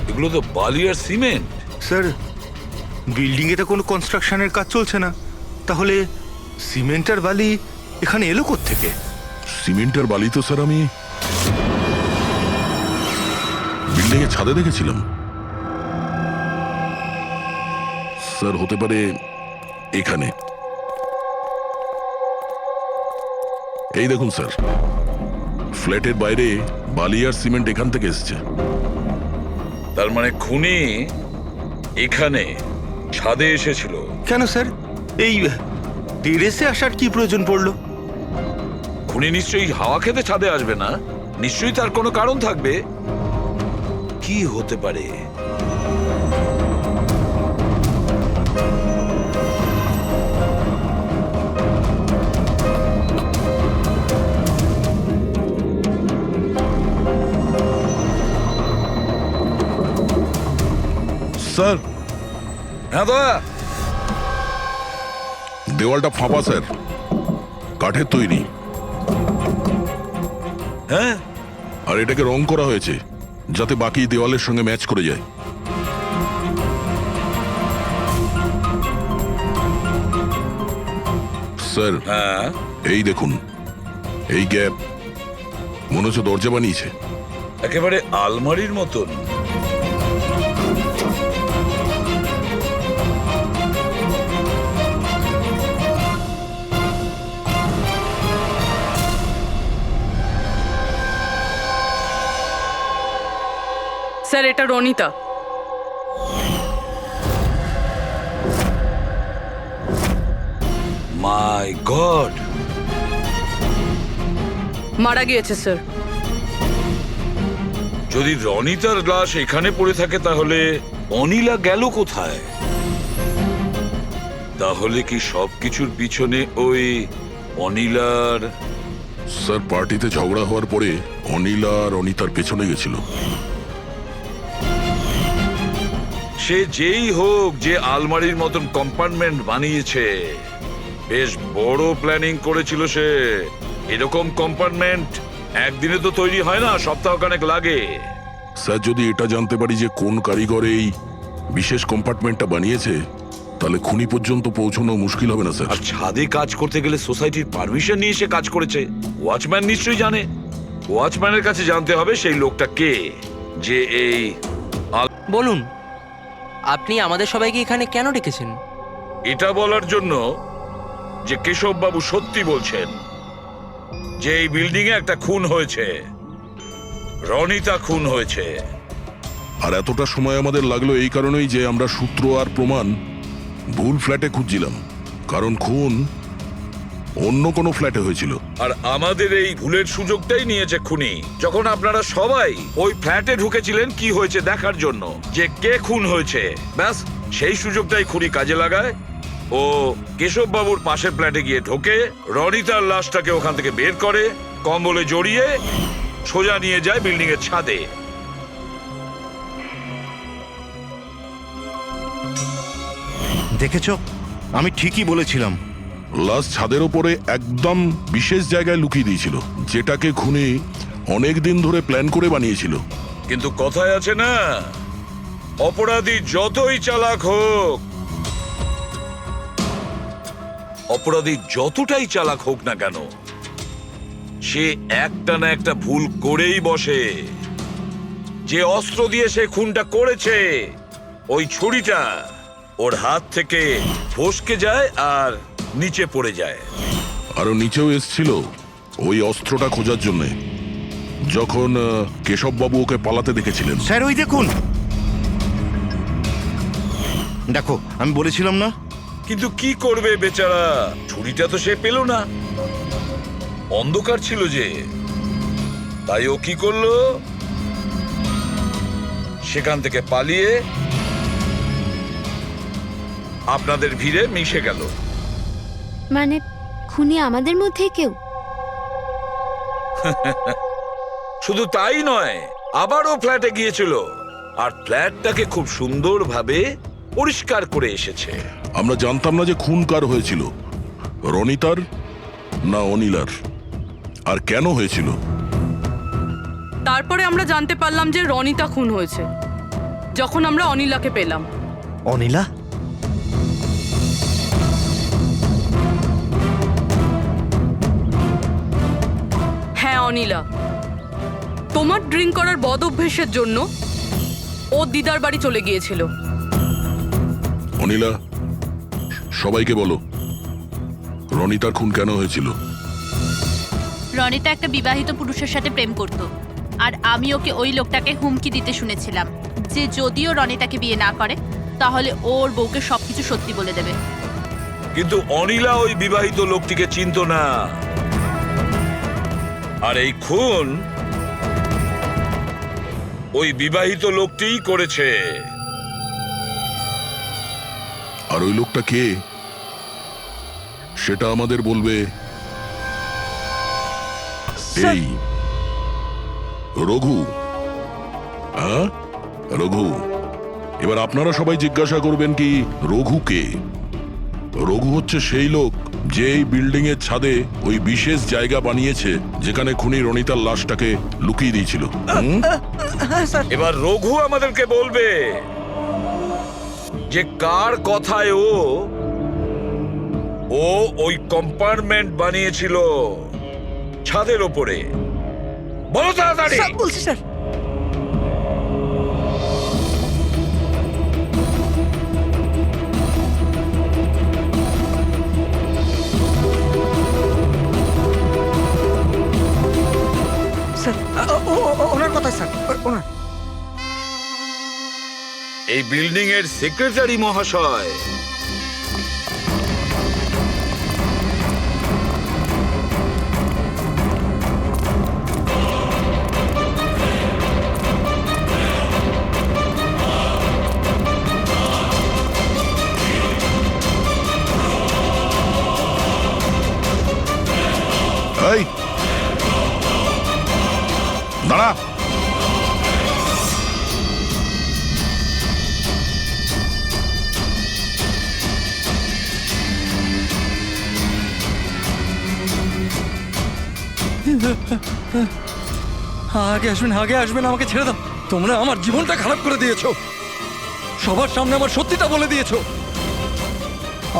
এগুলো তো বালি আর সিমেন্ট। স্যার, বিল্ডিং এ তো কোনো কনস্ট্রাকশনের কাজ চলছে না, তাহলে সিমেন্ট আর বালি এখানে এলো কোত্থেকে? সিমেন্ট আর বালি তো স্যার আমি বিল্ডিং এর ছাদে দেখেছিলাম। স্যার, হতে পারে এখানে। এই দেখুন স্যার, ফ্ল্যাটের বাইরে বালি আর সিমেন্ট এখান থেকে এসছে। তার মানে খুনি এখানে ছাদে এসেছিল। কেন স্যার, এই টেরেসে আসার কি প্রয়োজন পড়লো? খুনি নিশ্চয়ই হাওয়া খেতে ছাদে আসবে না, নিশ্চয়ই তার কোনো কারণ থাকবে। কি হতে পারে? স্যার হ্যাঁ দয়া, দেওয়ালটা ফাঁপা স্যার, কাঠের তৈরি। হ্যাঁ আর এটাকে রং করা হয়েছে যাতে বাকি দেওয়ালের সঙ্গে ম্যাচ করে যায়। স্যার হ্যাঁ, এই দেখুন, এই গ্যাপ মনে হচ্ছে দরজা বানিয়েছে। একেবারে আলমারির মতন। স্যার এটা রনিতা। মাই গড, মারা গিয়েছে স্যার। যদি রনিতার লাশ এখানে পড়ে থাকে তাহলে অনিলা গেল কোথায়? তাহলে কি সবকিছুর পিছনে ওই অনিলার? স্যার পার্টিতে ঝগড়া হওয়ার পরে অনিলা আর অনিতার পেছনে গেছিল। সে যেই হোক, যে আলমারির মতন কম্পার্টমেন্ট বানিয়েছে, বেশ বড় প্ল্যানিং করেছিল সে। এরকম কম্পার্টমেন্ট একদিনে তো তৈরি হয় না, সপ্তাহখানেক লাগে। স্যার যদি এটা জানতে পারি যে কোন কারিগর এই বিশেষ কম্পার্টমেন্টটা বানিয়েছে, তাহলে খুনি পর্যন্ত পৌঁছানো মুশকিল হবে না স্যার। আর ছাদে কাজ করতে গেলে সোসাইটির পারমিশন নিয়ে সে কাজ করেছে। ওয়াচম্যান নিশ্চয়ই জানে। ওয়াচম্যানের কাছে জানতে হবে সেই লোকটা কে, যে এই বলুন, আপনি আমাদের সবাইকে এখানে কেন ডেকেছেন? এটা বলার জন্য যে কেশব বাবু সত্যি বলছেন যে এই বিল্ডিং এ একটা খুন হয়েছে, রনিতা খুন হয়েছে। আর এতটা সময় আমাদের লাগলো এই কারণেই যে আমরা সূত্র আর প্রমাণ ভুল ফ্ল্যাটে খুঁজছিলাম, কারণ খুন অন্য কোনো ফ্ল্যাটে হয়েছিল। আর আমাদের এই ভুলের সুযোগটাই নিয়েছে খুনি, যখন আপনারা সবাই ওই ফ্ল্যাটে ঢুকেছিলেন কি হয়েছে দেখার জন্য, যে কে খুন হয়েছে। ব্যাস সেই সুযোগটাই খুনি কাজে লাগায়। ও কেশব বাবুর পাশের ফ্ল্যাটে গিয়ে ঢোকে, রনিতার লাশটাকে ওখান থেকে বের করে, কম্বলে জড়িয়ে সোজা নিয়ে যায় বিল্ডিং এর ছাদে। দেখেছ, আমি ঠিকই বলেছিলাম। লাশ ছাদের ওপরে একদম বিশেষ জায়গায় লুকিয়ে দিয়েছিল, যেটাকে খুনি অনেক দিন ধরে প্ল্যান করে বানিয়েছিল। কিন্তু কথায় আছে না, অপরাধী যতই চালাক হোক, অপরাধী যতটাই চালাক হোক না কেন, সে একটা না একটা ভুল করেই বসে। যে অস্ত্র দিয়ে সে খুনটা করেছে, ওই ছুরিটা ওর হাত থেকে ফসকে যায় আর নিচে পড়ে যায়। আরো নিচেও এসছিল ওই অস্ত্রটা খোঁজার জন্য, যখন কেশব বাবু ওকে পালাতে দেখেছিলেন। স্যার ওই দেখুন, দেখো আমি বলেছিলাম না। কিন্তু কি করবে বেচারা, ছুরিটা তো সে পেল না, অন্ধকার ছিল যে। তাই ও কি করলো, সেখান থেকে পালিয়ে আপনাদের ভিড়ে মিশে গেল। মানে খুনি আমাদের মধ্যে কেউ? শুধু তাই নয়, আবারও ফ্ল্যাটে গিয়েছিল আর ফ্ল্যাটটাকে খুব সুন্দরভাবে পরিষ্কার করে এসেছে। আমরা জানতাম না যে খুন কার হয়েছিল, রনিতার না অনিলার, আর কেন হয়েছিল। তারপরে আমরা জানতে পারলাম যে রনিতা খুন হয়েছে, যখন আমরা অনিলাকে পেলাম। অনিলা? হ্যাঁ অনিলা, তোমার ড্রিঙ্ক করার বদ অভ্যেসের জন্য ও দিদার বাড়ি চলে গিয়েছিল। অনিলা, সবাইকে বলো রনিতার খুন কেন হয়েছিল। রনিতা একটা বিবাহিত পুরুষের সাথে প্রেম করত, আর আমি ওকে ওই লোকটাকে হুমকি দিতে শুনেছিলাম যে যদিও রনিতাকে বিয়ে না করে তাহলে ওর বউকে সবকিছু সত্যি বলে দেবে। কিন্তু অনিলা ওই বিবাহিত লোকটিকে চিনত না, আর এই খুন ওই বিবাহিত লোকটিই করেছে। আর ওই লোকটা কে সেটা আমাদের বলবে এই রঘু। হ্যাঁ রঘু, এবার আপনারা সবাই জিজ্ঞাসা করবেন কি রঘু কে? রঘু হচ্ছে সেই লোক যে এই বিল্ডিং এর ছাদে ওই বিশেষ জায়গা বানিয়েছে যেখানে খুনি রনিতার লাশটাকে লুকিয়ে দিয়েছিল। এবার রঘু আমাদেরকে বলবে যে কার কথায় ও ওই কম্পার্টমেন্ট বানিয়েছিল ছাদের ওপরে। বলো তাড়াতাড়ি। বলছি স্যার। ওনার কথা স্যার, ওনার। এই বিল্ডিং এর সেক্রেটারি মহাশয়। এই দাঁড়া। আগে আসবেন, আমাকে ছেড়ে দাও। তোমরা আমার জীবনটা খারাপ করে দিয়েছো, সবার সামনে আমার সত্যিটা বলে দিয়েছো।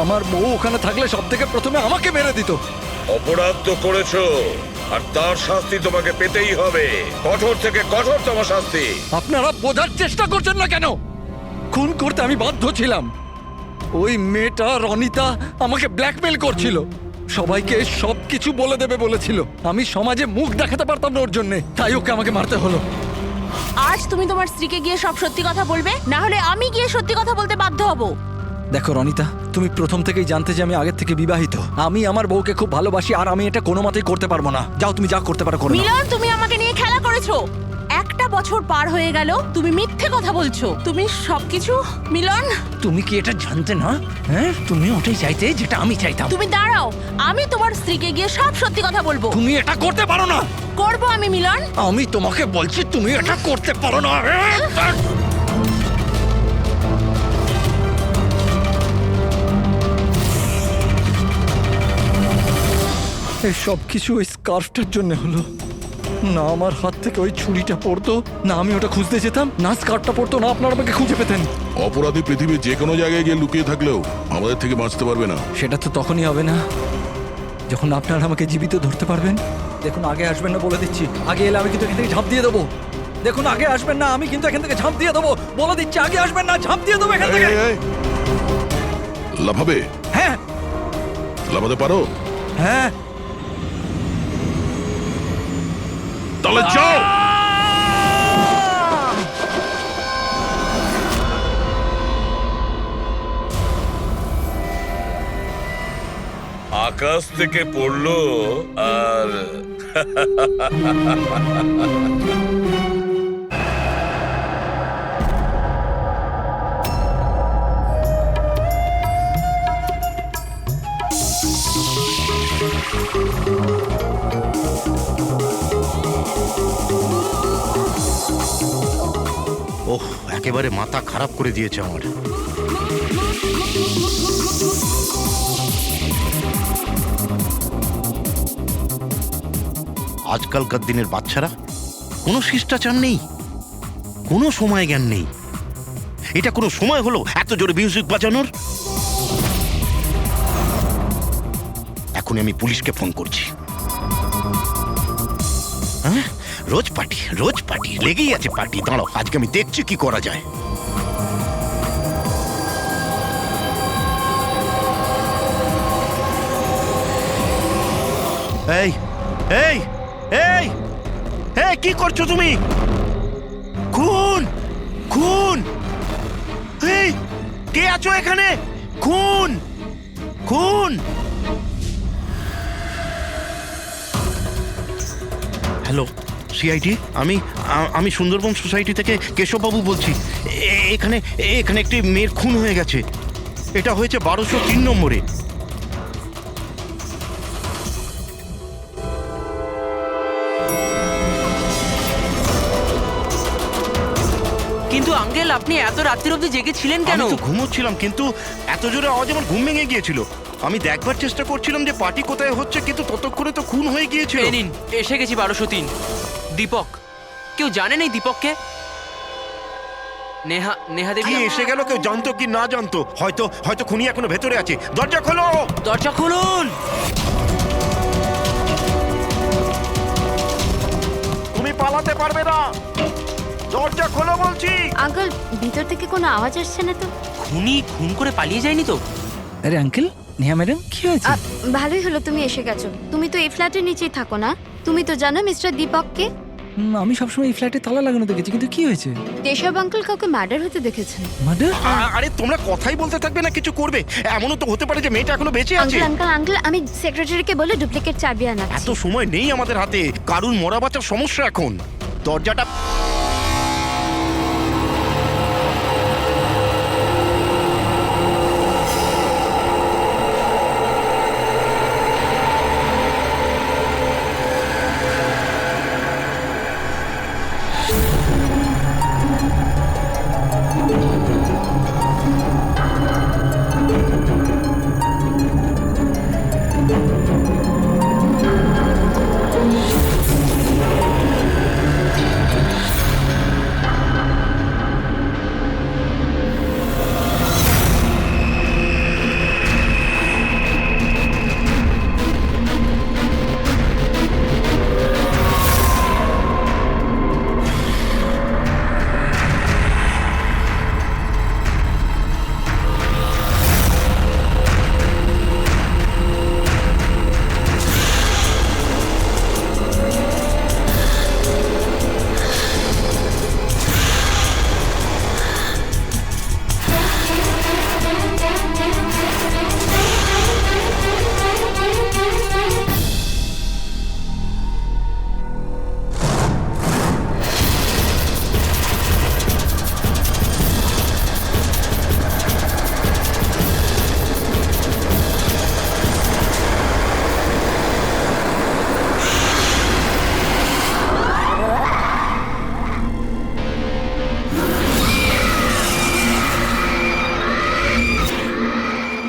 আমার বউ ওখানে থাকলে সব থেকে প্রথমে আমাকে মেরে দিত। অপরাধ তো করেছো, আর তার শাস্তি তোমাকে পেতেই হবে, কঠোর থেকে কঠোরতম শাস্তি। আপনারা বোঝার চেষ্টা করছেন না কেন? খুন করতে আমি বাধ্য ছিলাম। ওই মেয়েটা রনিতা আমাকে ব্ল্যাকমেল করছিল, সবাইকে সবকিছু বলে দেবে বলেছিল। আমি সমাজে মুখ দেখাতে পারতাম না ওর জন্য, তাই ওকে আমাকে মারতে হলো। আজ তুমি তোমার স্ত্রীকে গিয়ে সব সত্যি কথা বলবে, না হলে আমি গিয়ে সত্যি কথা বলতে বাধ্য হব। দেখো রনিতা, তুমি প্রথম থেকেই জানতে যে আমি আগের থেকে বিবাহিত। আমি আমার বউকে খুব ভালোবাসি, আর আমি এটা কোনো মতেই করতে পারবো না। যাও, তুমি যা করতে পারো করো। মিলন, তুমি আমাকে নিয়ে খেলা করেছো। একটা বছর পার হয়ে গেল, তুমি মিথ্যে কথা বলছো। তুমি সবকিছু মিলন। তুমি কি এটা জানতে না? হ্যাঁ, তুমি ওটাই চাইতে যেটা আমি চাইতাম। তুমি দাঁড়াও, আমি তোমার স্ত্রীকে গিয়ে সব সত্যি কথা বলবো। তুমি এটা করতে পারো না। করবো আমি মিলন। আমি তোমাকে বলছি তুমি এটা করতে পারো না। এই সব কিছু ওই স্কার্ফটার জন্য হলো। না আমার হাত থেকে ওই ছুরিটা পড়তো, না আমি ওটা খুঁজতে যেতাম, না স্কার্ফটা পড়তো, না আপনারা আমাকে খুঁজে পেতেন। অপরাধী পৃথিবীর যে কোনো জায়গায় গিয়ে লুকিয়ে থাকলেও আমাদের থেকে বাঁচতে পারবে না। সেটা তো তখনই হবে না যখন আপনারা আমাকে জীবিত ধরতে পারবেন। দেখুন, আগে আসবেন না বলে দিচ্ছি। আগে এলে আমি কিন্তু এখান থেকে ঝাঁপ দিয়ে দেবো। দেখুন, আগে আসবেন না, আমি কিন্তু এখান থেকে ঝাঁপ দিয়ে দেবো বলে দিচ্ছি। আগে আসবেন না, ঝাঁপ দিয়ে দেবো এখান থেকে। লাফাবে? হ্যাঁ। লাফাতে পারো? হ্যাঁ। তাহলে যাও। আকাশ থেকে পড়লো আর ওহ, একেবারে মাথা খারাপ করে দিয়েছে আমার। আজকালকার দিনের বাচ্চারা কোনো শিষ্টাচার নেই, কোনো সময় জ্ঞান নেই। এটা কোনো সময় হলো এত জোরে মিউজিক বাজানোর? এখন আমি পুলিশকে ফোন করছি। হ্যাঁ, রোজ পার্টি লেগেই আছে পার্টি। দাঁড়াও, আজকে আমি দেখছি কি করা যায়। এই এই এই এই কি করছো তুমি? খুন খুন! এই কে আছো এখানে? খুন খুন! হ্যালো সিআইডি, আমি সুন্দরবন সোসাইটি থেকে কেশববাবু বলছি। এখানে একটি মেয়ের খুন হয়ে গেছে। এটা হয়েছে 1203 নম্বরে। কিন্তু আঙ্কেল আপনি এত রাত্রির অবধি জেগেছিলেন কেন? আমি তো ঘুমোচ্ছিলাম, কিন্তু এত জোরে আওয়াজ আমার ঘুম ভেঙে গিয়েছিল। আমি দেখবার চেষ্টা করছিলাম যে পার্টি কোথায় হচ্ছে, কিন্তু ততক্ষণে তো খুন হয়ে গিয়েছিল। এই নিন, এসে গেছি 1203। দীপক, কেউ জানেন এই দীপককে? নেহা দেবী কি এসে গেল? কেউ জানতো কি না জানতো? হয়তো খুনি এখনো ভেতরে আছে। দরজা খোলো! দরজা খুলুন! তুমি পালাতে পারবে না, দরজা খোলো বলছি। আঙ্কেল, ভিতর থেকে কোনো আওয়াজ আসছে না তো? খুনি খুন করে পালিয়ে যায়নি তো? আরে আঙ্কেল, নেহা ম্যাডাম কি হয়েছে? ভালোই হলো তুমি এসে গেছো। তুমি তো এই ফ্ল্যাটের নিচেই থাকো না? তুমি তো জানো মিস্টার দীপককে? আমি সবসময় এই ফ্ল্যাটে তালা লাগানো দেখেছি, কিন্তু কি হয়েছে? কেশব আঙ্কেল কাউকে মার্ডার হতে দেখেছেন। মার্ডার? আরে তোমরা কথাই বলতে থাকবে না কিছু করবে? এমনও তো হতে পারে যে মেয়েটা এখনো বেঁচে আছে। আঙ্কেল, আমি সেক্রেটারিকে বলে ডুপ্লিকেট চাবি আনাচ্ছি। এত সময় নেই আমাদের হাতে, কারুর মরা বাঁচার সমস্যা এখন। দরজাটা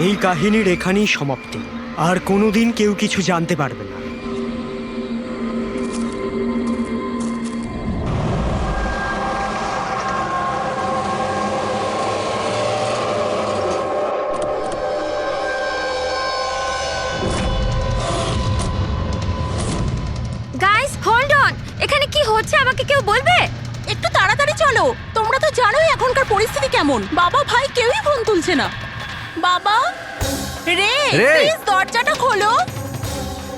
এই কাহিনীর এখানেই সমাপ্তি। আর কোনোদিন কেউ কিছু জানতে পারবে না। Guys, hold on. এখানে কি হচ্ছে আমাকে কেউ বলবে? একটু তাড়াতাড়ি চলো, তোমরা তো জানোই এখনকার পরিস্থিতি কেমন। বাবা ভাই কেউই ফোন তুলছে না। বাবা রে, প্লিজ দরজাটা খোলো।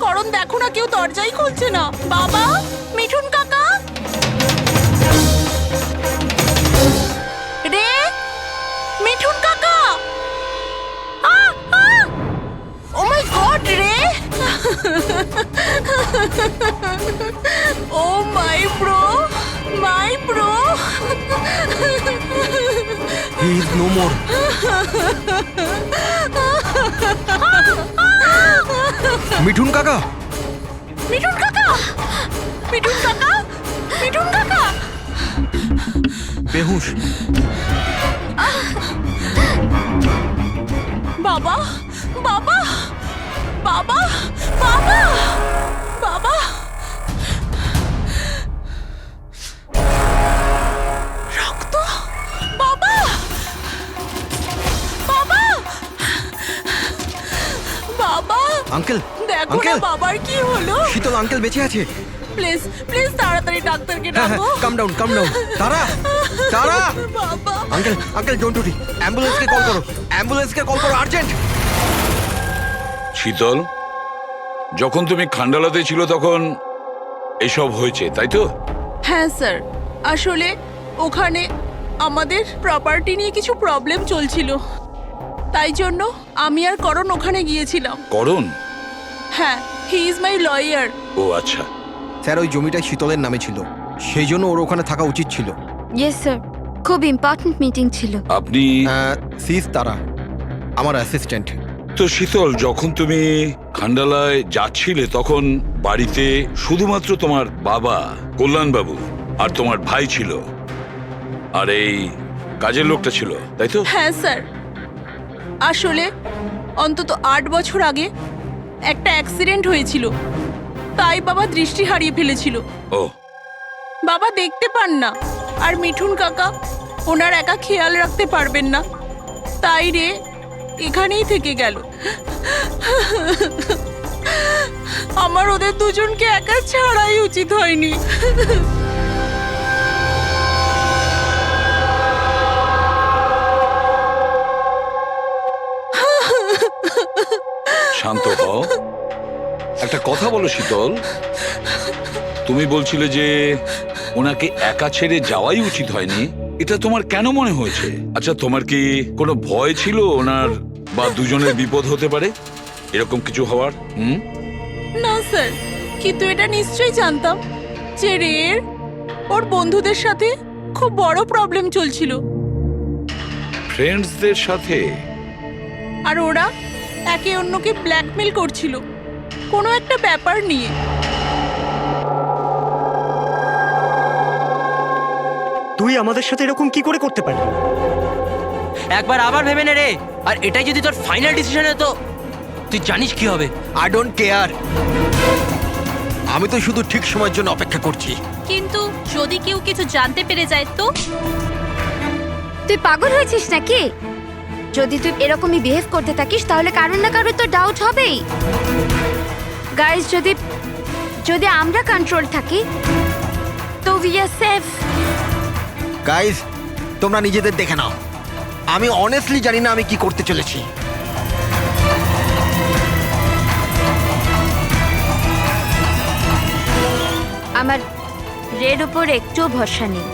করণ দেখো না, কেউ দরজাই খুলছে না। বাবা, মিঠুন কাকা, রে, মিঠুন কাকা। ও মাই গড, রে। Oh my bro, my bro. He is no more. Mithun কাকা, মিঠুন কাকা, মিঠুন কাকা, মিঠুন কাকা। বেহুশ। বাবা, বাবা, বাবা, বাবা, বাবা। রক্ত, বাবা, বাবা, বাবা। আঙ্কেল, দেখো না আঙ্কেল। বাবার কি হলো। শীতল আঙ্কেল বেঁচে আছে। প্লিজ প্লিজ তাড়াতাড়ি ডাক্তারকে ডাকো। কাম ডাউন, কাম ডাউন। তারা, তারা। বাবা, আঙ্কেল ডোন্ট উরি। অ্যাম্বুলেন্সকে কল করো, অ্যাম্বুলেন্সকে কল করো, আর্জেন্ট। শীতল, যখন তুমি খান্ডালাতে ছিল তখন এসব হয়েছে, তাই তো? হ্যাঁ স্যার, আসলে ওখানে আমাদের প্রপার্টি নিয়ে কিছু প্রবলেম চলছিল, তাই জন্য আমি আর করণ ওখানে গিয়েছিলাম। করণ? হ্যাঁ, হি ইজ মাই লয়ার। ও আচ্ছা। স্যার, ওই জমিটা শীতলের নামে ছিল, সেই জন্য ওর ওখানে থাকা উচিত ছিল। ইয়েস স্যার, খুব ইম্পর্ট্যান্ট মিটিং ছিল। আপনি? সিস তারা, আমার অ্যাসিস্ট্যান্ট। তো শীতল, যখন তুমি খান্ডালায় যাচ্ছিলে তখন বাড়িতে শুধুমাত্র তোমার বাবা কল্যাণবাবু আর তোমার ভাই ছিল, আর এই কাজের লোকটা ছিল, তাই তো? হ্যাঁ স্যার, আসলে অন্তত 8 বছর আগে একটা অ্যাক্সিডেন্ট হয়েছিল, তাই বাবা দৃষ্টি হারিয়ে ফেলেছিল। ও, বাবা দেখতে পান না, আর মিঠুন কাকা ওনার একা খেয়াল রাখতে পারবেন না, তাই রে এখানেই থেকে গেল। আমার ওদের দুজনকে একা ছাড়াই উচিত হয়নি। শান্ত হও, একটা কথা বলো শীতল। তুমি বলছিলে যে ওনাকে একা ছেড়ে যাওয়াই উচিত হয়নি, এটা তোমার কেন মনে হয়েছে? আচ্ছা, তোমার কি কোনো ভয় ছিল ওনার বা দুজনের বিপদ হতে পারে, এরকম কিছু হওয়ার? না স্যার, কিন্তু এটা নিশ্চয়ই জানতাম যে রের ওর বন্ধুদের সাথে খুব বড় প্রবলেম চলছিল, ফ্রেন্ডসদের সাথে? আর ওরা একে অন্যকে ব্ল্যাকমেল করছিল কোনো একটা ব্যাপার নিয়ে। তুই আমাদের সাথে এরকম কি করে করতে পারলি? একবার আবার ভেবে নে রে, আর এটাই যদি তোর ফাইনাল ডিসিশন হতো, তুই জানিস কি হবে। আই ডোন্ট কেয়ার, আমি তো শুধু ঠিক সময়ের জন্য অপেক্ষা করছি। কিন্তু যদি কেউ কিছু জানতে পেরে যায় তো? তুই পাগল হয়েছিস নাকি? যদি তুই এরকমই বিহেভ করতে থাকিস তাহলে কারোর না কারোর তো ডাউট হবেই। গাইস, যদি আমরা কন্ট্রোল থাকি তো উই আর সেফ। গাইস, তোমরা নিজেদের দেখে নাও, আমি অনেস্টলি জানি না আমি কি করতে চলেছি। আমার রেড উপর একটুও ভরসা নেই।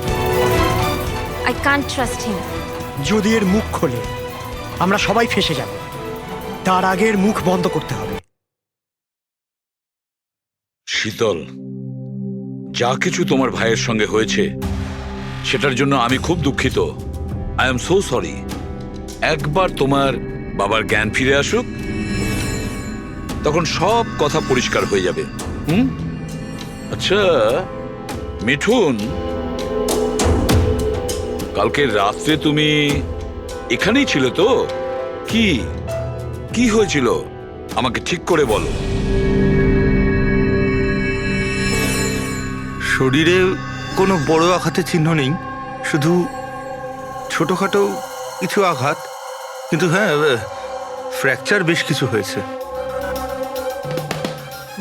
I can't trust him. যদি এর মুখ খোলে আমরা সবাই ফেঁসে যাব, তার আগে এর মুখ বন্ধ করতে হবে। শীতল, যা কিছু তোমার ভাইয়ের সঙ্গে হয়েছে সেটার জন্য আমি খুব দুঃখিত। I am so sorry. একবার তোমার বাবার জ্ঞান ফিরে আসুক, তখন সব কথা পরিষ্কার হয়ে যাবে। আচ্ছা মিঠুন, কালকে রাত্রে তুমি এখানেই ছিলে তো? কি কি হয়েছিল আমাকে ঠিক করে বলো। শরীরে কোনো বড় আঘাতের চিহ্ন নেই, শুধু ছোটখাটো কিছু আঘাত, কিন্তু হ্যাঁ ফ্র্যাকচার বেশ কিছু হয়েছে।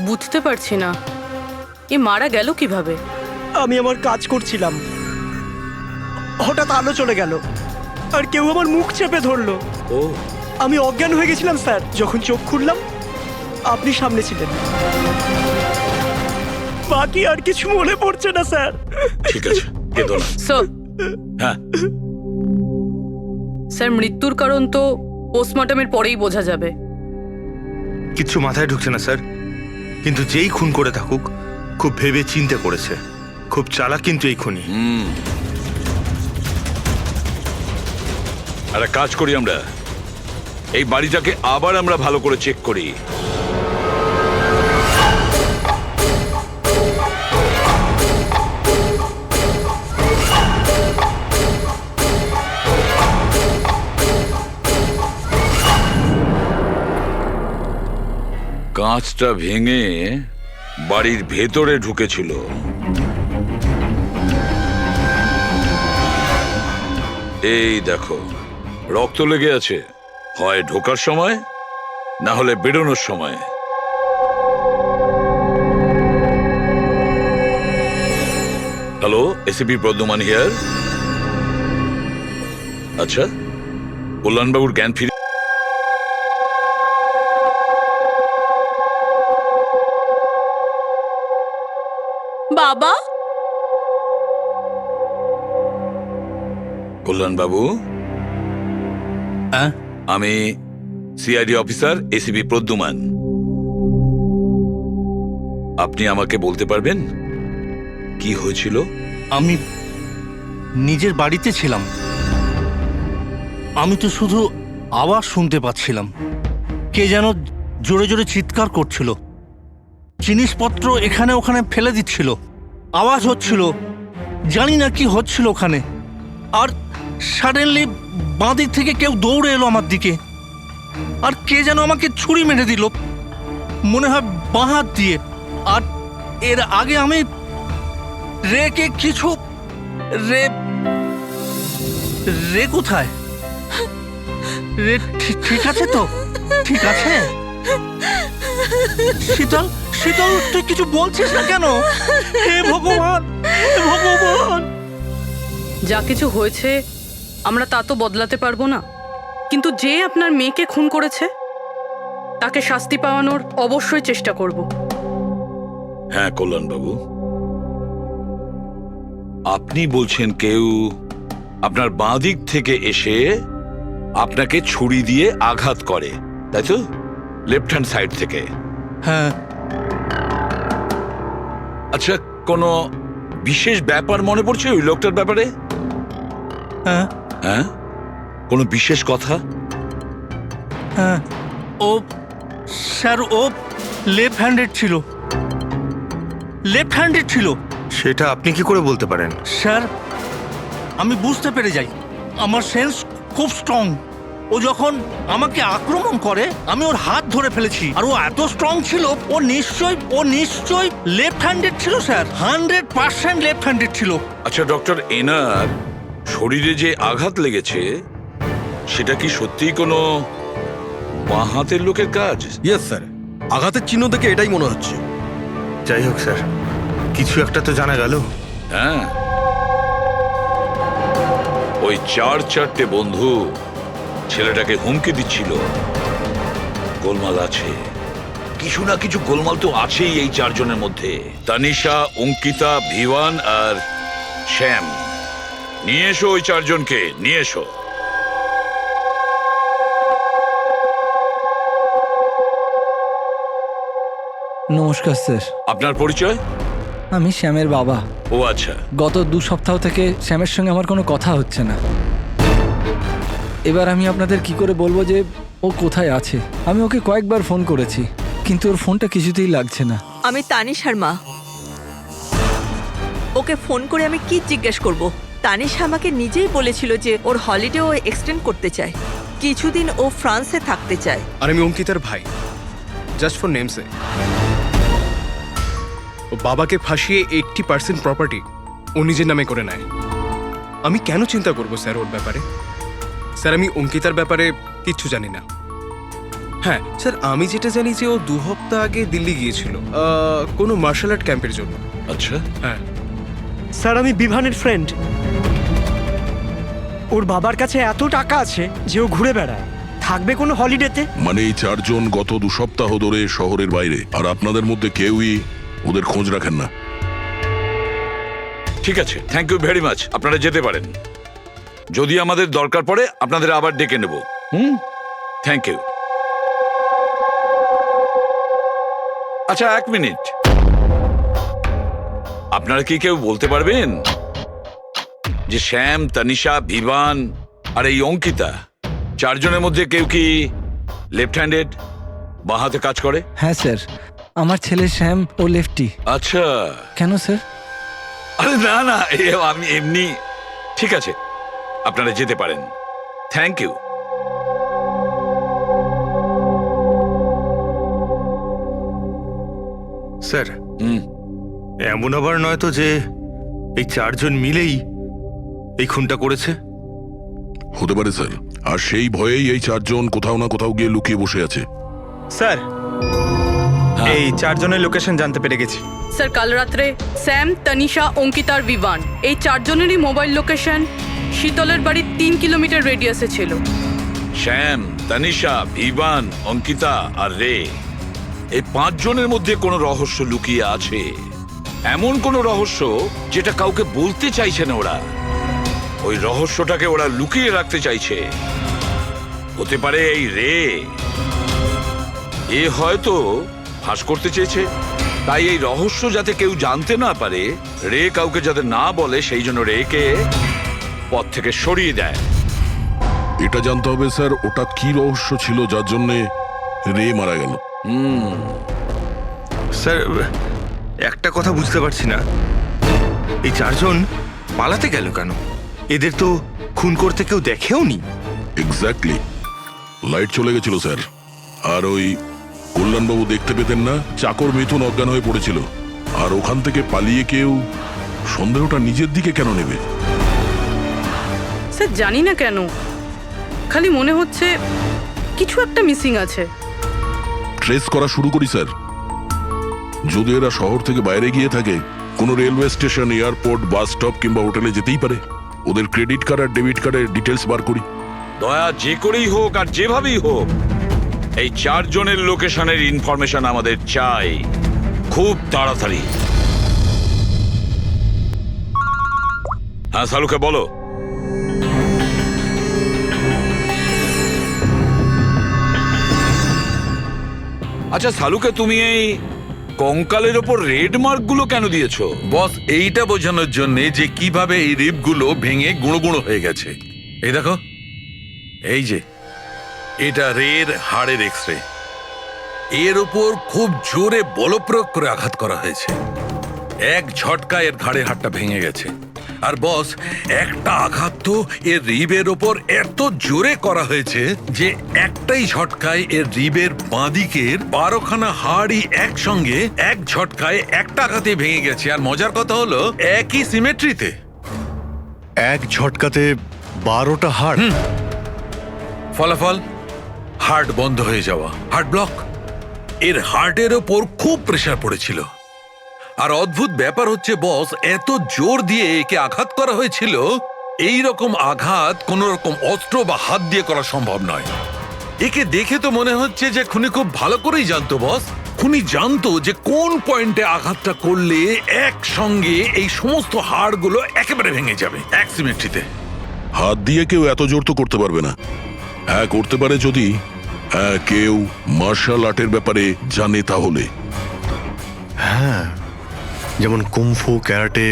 বুঝতে পারছি না এ মারা গেল কিভাবে। আমি আমার কাজ করছিলাম, হঠাৎ আলো চলে গেল আর কেউ আমার মুখ চেপে ধরলো। ও, আমি অজ্ঞান হয়ে গেছিলাম স্যার। যখন চোখ খুললাম আপনি সামনে ছিলেন। বাকি আর কিছু মনে পড়ছে না স্যার। ঠিক আছে, কেঁদো না। স্যার, হ্যাঁ, স্যার মৃত্যুর কারণ তো পোস্টমর্টমের পরেই বোঝা যাবে। কিচ্ছু মাথায় ঢুকছে না স্যার, কিন্তু যেই খুন করে থাকুক খুব ভেবে চিন্তে করেছে, খুব চালাক কিন্তু এই খুনি। একটা কাজ করি, আমরা এই বাড়িটাকে আবার আমরা ভালো করে চেক করি। কাঁচটা ভেঙে বাড়ির ভেতরে ঢুকেছিল। এই দেখো, রক্ত লেগে আছে, হয় ঢোকার সময় না হলে বেরোনোর সময়। Hello, ACP Pradyuman here. আচ্ছা, কল্যাণবাবুর জ্ঞান ফিরে? বাবা, কল্যাণবাবু, আমি সিআইডি অফিসার এসিপি প্রদ্যুমান। আপনি আমাকে বলতে পারবেন কি হয়েছিল? আমি নিজের বাড়িতে ছিলাম, আমি তো শুধু আওয়াজ শুনতে পাচ্ছিলাম, কে যেন জোরে জোরে চিৎকার করছিল, জিনিসপত্র এখানে ওখানে ফেলে দিচ্ছিল, আওয়াজ হচ্ছিল, জানি না কি হচ্ছিল ওখানে। আর সাডেনলি বাঁ দিক থেকে কেউ দৌড়ে এলো আমার দিকে, আর কে যেন আমাকে ছুরি মেরে দিল, মনে হয় বাঁ হাত দিয়ে। আর এর আগে আমি রেকে কিছু রে কোথায়? রে ঠিক আছে তো? ঠিক আছে? শীতল, শীতল, তুই কিছু বলছিস না কেন? হে ভগবান, হে ভগবান! যা কিছু হয়েছে আমরা তা তো বদলাতে পারবো না, কিন্তু যে আপনার মেয়েকে খুন করেছে তাকে শাস্তি পাওয়ানোর অবশ্যই চেষ্টা করব। হ্যাঁ কল্যাণবাবু, আপনি বলছেন কেউ আপনার বাঁ দিক থেকে এসে আপনাকে ছুরি দিয়ে আঘাত করে, তাই তো? লেফট হ্যান্ড সাইড থেকে। হ্যাঁ। আচ্ছা, কোনো বিশেষ ব্যাপার মনে পড়ছে ওই লোকটার ব্যাপারে? হ্যাঁ হ্যাঁ, কোনো বিশেষ কথা? হ্যাঁ, ও স্যার, ও লেফট হ্যান্ডেড ছিল, লেফট হ্যান্ডেড ছিল। সেটা আপনি কি করে বলতে পারেন? স্যার, আমি বুঝতে পেরে যাই, আমার সেন্স খুব স্ট্রং। ও যখন আমাকে আক্রমণ করে আমি ওর হাত ধরে ফেলেছি, আর ও এত স্ট্রং ছিল, ও নিশ্চয়ই লেফট হ্যান্ডেড ছিল স্যার, 100% লেফট হ্যান্ডেড ছিল। আচ্ছা ডক্টর, এনার শরীরে যে আঘাত লেগেছে সেটা কি সত্যিই কোনো বাঁ হাতের লোকের কাজ? ইয়েস স্যার, আঘাতের চিহ্ন দেখে এটাই মনে হচ্ছে। যাই হোক স্যার, কিছু একটা তো জানা গেল। হ্যাঁ, ওই 4-4টে বন্ধু ছেলেটাকে হুমকি দিচ্ছিল। গোলমাল আছে, কিছু না কিছু গোলমাল তো আছেই এই 4 জনের মধ্যে। তানিশা, অঙ্কিতা, ভিওয়ান আর শ্যাম। নিয়ে এসো ওই 4 জনকে, নিয়ে এসো। নমস্কার স্যার, আপনার পরিচয়? আমি শ্যামের বাবা। ও আচ্ছা। গত 2 সপ্তাহ থেকে শ্যামের সঙ্গে আমার কোনো কথা হচ্ছে না। এবার আমি আপনাদের কি করে বলবো যে ও কোথায় আছে? আমি ওকে কয়েকবার ফোন করেছি, কিন্তু ওর ফোনটা কিছুতেই লাগছে না। আমি তানিশার মা। ওকে ফোন করে আমি কি জিজ্ঞেস করব? তানিশা আমাকে নিজেই বলেছিল যে ওর হলিডে ও এক্সটেন্ড করতে চায়, কিছুদিন ও ফ্রান্সে থাকতে চায়। আর আমি অঙ্কিতার ভাই, জাস্ট ফর নেমসে। ও বাবাকে ফাঁসিয়ে 80% প্রপার্টি ও নিজের নামে করে নেয়। আমি কেন চিন্তা করব স্যার ওর ব্যাপারে? স্যার, আমি অঙ্কিতার ব্যাপারে কিচ্ছু জানি না। হ্যাঁ স্যার, আমি যেটা জানি যে ও 2 সপ্তাহ আগে দিল্লি গিয়েছিল কোনো মার্শাল আর্ট ক্যাম্পের জন্য। আচ্ছা। হ্যাঁ স্যার, আমি বিভানের ফ্রেন্ড। ওর বাবার কাছে এত টাকা আছে যে ও ঘুরে বেড়ায়, থাকবে কোনো হলিডেতে? মানে এই 4 জন গত 2 সপ্তাহ ধরে শহরের বাইরে, আর আপনাদের মধ্যে কেউই ওদের খোঁজ রাখেন না। ঠিক আছে, থ্যাংক ইউ ভেরি মাচ। আপনারা যেতে পারেন। যদি আমাদের দরকার পড়ে আপনাদের আবার ডেকে নেব। Thank you. আচ্ছা, 1 মিনিট। আপনারা কি কেউ বলতে পারবেন যে শ্যাম, তানিশা, ভিভান আর এই অঙ্কিতা 4 জনের মধ্যে কেউ কি লেফট হ্যান্ডেড, বাঁ হাতে কাজ করে? হ্যাঁ স্যার, আমার ছেলে শ্যাম ও লেফটি। আচ্ছা। কেন স্যার? আরে না না, আমি এমনি। ঠিক আছে, আপনারা যেতে পারেন। Thank you. স্যার, এমন আবার নয় তো যে এই 4 জন মিলেই এই খুনটা করেছে? হতে পারে স্যার, আর সেই ভয়েই এই 4 জন কোথাও না কোথাও গিয়ে লুকিয়ে বসে আছে। স্যার, এই 4 জনের লোকেশন জানতে পেরে গেছি। স্যার, কাল রাত্রে স্যাম, তানিশা, অঙ্কিতা আর ভিভান এই 4 জনেরই মোবাইল লোকেশন শীতলের বাড়ির 3 কিলোমিটার রেডিয়াসে ছিল। শ্যাম, তানিশা, ভিভান, অঙ্কিতা আর রে, এই 5 জনের মধ্যে কোনো রহস্য লুকিয়ে আছে। এমন কোনো রহস্য যেটা কাউকে বলতে চাইছে না ওরা। ওই রহস্যটাকে ওরা লুকিয়ে রাখতে চাইছে। হতে পারে এই রে, এ হয়তো ফাঁস করতে চেয়েছে। তাই এই রহস্য যাতে কেউ জানতে না পারে, রে কাউকে যাতে না বলে, সেই জন্য রেকে পথ থেকে সরিয়ে দেয়। এটা জানতে হবে স্যার, ওটা কি রহস্য ছিল যার জন্য রে মারা গেল। স্যার, একটা কথা বুঝতে পারছি না, এই 4 জন পালাতে গেল কেন? এদের তো খুন করতে কেউ দেখেও নি। এক্স্যাক্টলি, লাইট চলে গেছিল স্যার। আর ওই কল্যাণবাবু দেখতে পেতেন না চাকর মিথুন অজ্ঞান হয়ে পড়েছিল, আর ওখান থেকে পালিয়ে কেউ সন্দেহটা নিজের দিকে কেন নেবে? স্যার জানি না কেন, খালি মনে হচ্ছে কিছু একটা মিসিং আছে। ট্রেস করা শুরু করি স্যার। যদি এরা শহর থেকে বাইরে গিয়ে থাকে, কোনো railway station, airport, bus stop কিংবা হোটেলে যেতেই পারে। ওদের ক্রেডিট কার্ড আর ডেবিট কার্ডের ডিটেলস বার করি। দয়া যে করেই হোক আর যেভাবেই হোক এই 4 জনের লোকেশনের ইনফরমেশন আমাদের চাই, খুব তাড়াতাড়ি। হ্যাঁ সালুকে বলো। আচ্ছা সালুকে, তুমি এই কঙ্কালের ওপর রেড মার্ক গুলো কেন দিয়েছো? বস এইটা বোঝানোর জন্য যে কিভাবে এই রিপগুলো ভেঙে গুঁড়ো গুঁড়ো হয়ে গেছে। এই দেখো, এই যে এটা রের হাড়ের এক্সরে। এর উপর খুব জোরে বলপ্রয়োগ করে আঘাত করা হয়েছে। এক ঝটকায় এর ঘাড়ের হাড়টা ভেঙে গেছে। আর বস, একটা আঘাত তো এর রিবের ওপর এত জোরে করা হয়েছে যে একটাই ঝটকায় এর রিবের বাঁদিকের 12খানা হাড়ই একসঙ্গে এক ঝটকায় একটা আঘাতে ভেঙে গেছে। আর মজার কথা হলো একই সিমেট্রিতে। এক ঝটকাতে 12টা হাড়। ফলাফল হার্ট বন্ধ হয়ে যাওয়া, হার্ট ব্লক। এর হার্টের ওপর খুব প্রেসার পড়েছিল। আর অদ্ভুত ব্যাপার হচ্ছে বস, এত জোর দিয়ে একে আঘাত করা হয়েছিল, এই রকম আঘাত কোন রকম অস্ত্র বা হাত দিয়ে করা সম্ভব নয়। একে দেখে তো মনে হচ্ছে যে খুনি খুব ভালো করেই জানতো বস। খুনি জানতো যে কোন পয়েন্টে আঘাতটা করলে একসঙ্গে এই সমস্ত হাড়গুলো একেবারে ভেঙে যাবে এক সিমেট্রিতে। হাত দিয়ে কেউ এত জোর তো করতে পারবে না। হ্যাঁ করতে পারে যদি কেউ মার্শাল আর্টের ব্যাপারে জানে তাহলে। হ্যাঁ, যেমন কুমফু, ক্যারাটে,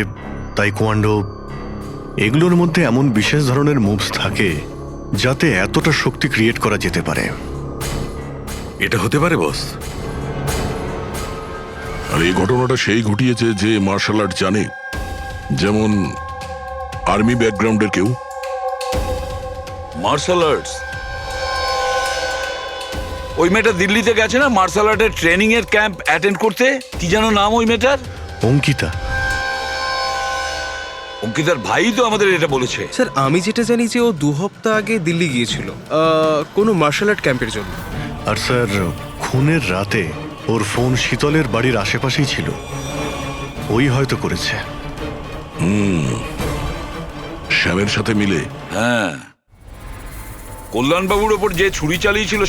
তাইকোয়ান্ডো, এগুলোর মধ্যে এমন বিশেষ ধরনের মুভস থাকে যাতে এতটা শক্তি ক্রিয়েট করা যেতে পারে। এটা হতে পারে বস। আর এই ঘটনাটা সেই ঘটিয়েছে যে মার্শাল আর্ট জানে, যেমন আর্মি ব্যাকগ্রাউন্ডের কেউ। Martial arts? ওই মেয়েটা দিল্লিতে গেছে না মার্শাল আর্টের ট্রেনিং এর ক্যাম্প অ্যাটেন্ড করতে? কি যেন নাম ওই মেয়েটার? অঙ্কিতা। অঙ্কিতার ভাই তো আমাদের এটা বলেছে। স্যার আমি যেটা জানি যে ও 2 সপ্তাহ আগে দিল্লি গিয়েছিল কোনো মার্শাল আর্ট ক্যাম্পের জন্য। আর স্যার, খুনের রাতে ওর ফোন শীতলের বাড়ির আশেপাশেই ছিল। ওই হয়তো করেছে। শ্যামের সাথে মিলে। হ্যাঁ, কল্যাণবাবুর ওপর যে ছুরি চালিয়েছিল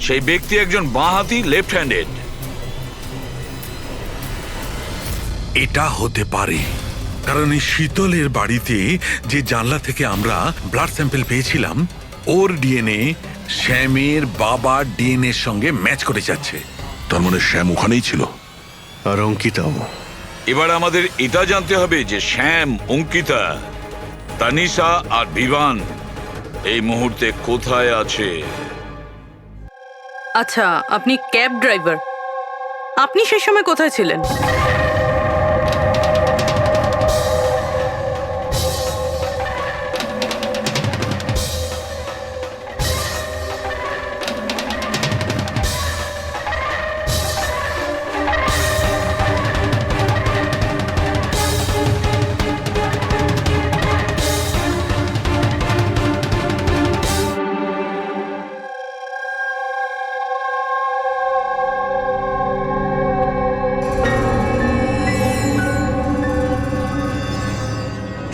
সেই ব্যক্তি একজন বাঁহাতি, লেফট হ্যান্ডেড। এটা হতে পারে, কারণ এই শীতলের বাড়িতে যে জানলা থেকে আমরা ব্লাড স্যাম্পল পেয়েছিলাম, ওর ডিএনএ শ্যামের বাবার ডিএনএর সঙ্গে ম্যাচ করে যাচ্ছে। তার মানে শ্যাম ওখানেই ছিল। আর অঙ্কিতাও। এবার আমাদের এটা জানতে হবে যে শ্যাম, অঙ্কিতা, তানিশা আর বিভান এই মুহূর্তে কোথায় আছে। আচ্ছা, আপনি ক্যাব ড্রাইভার, আপনি সেই সময় কোথায় ছিলেন?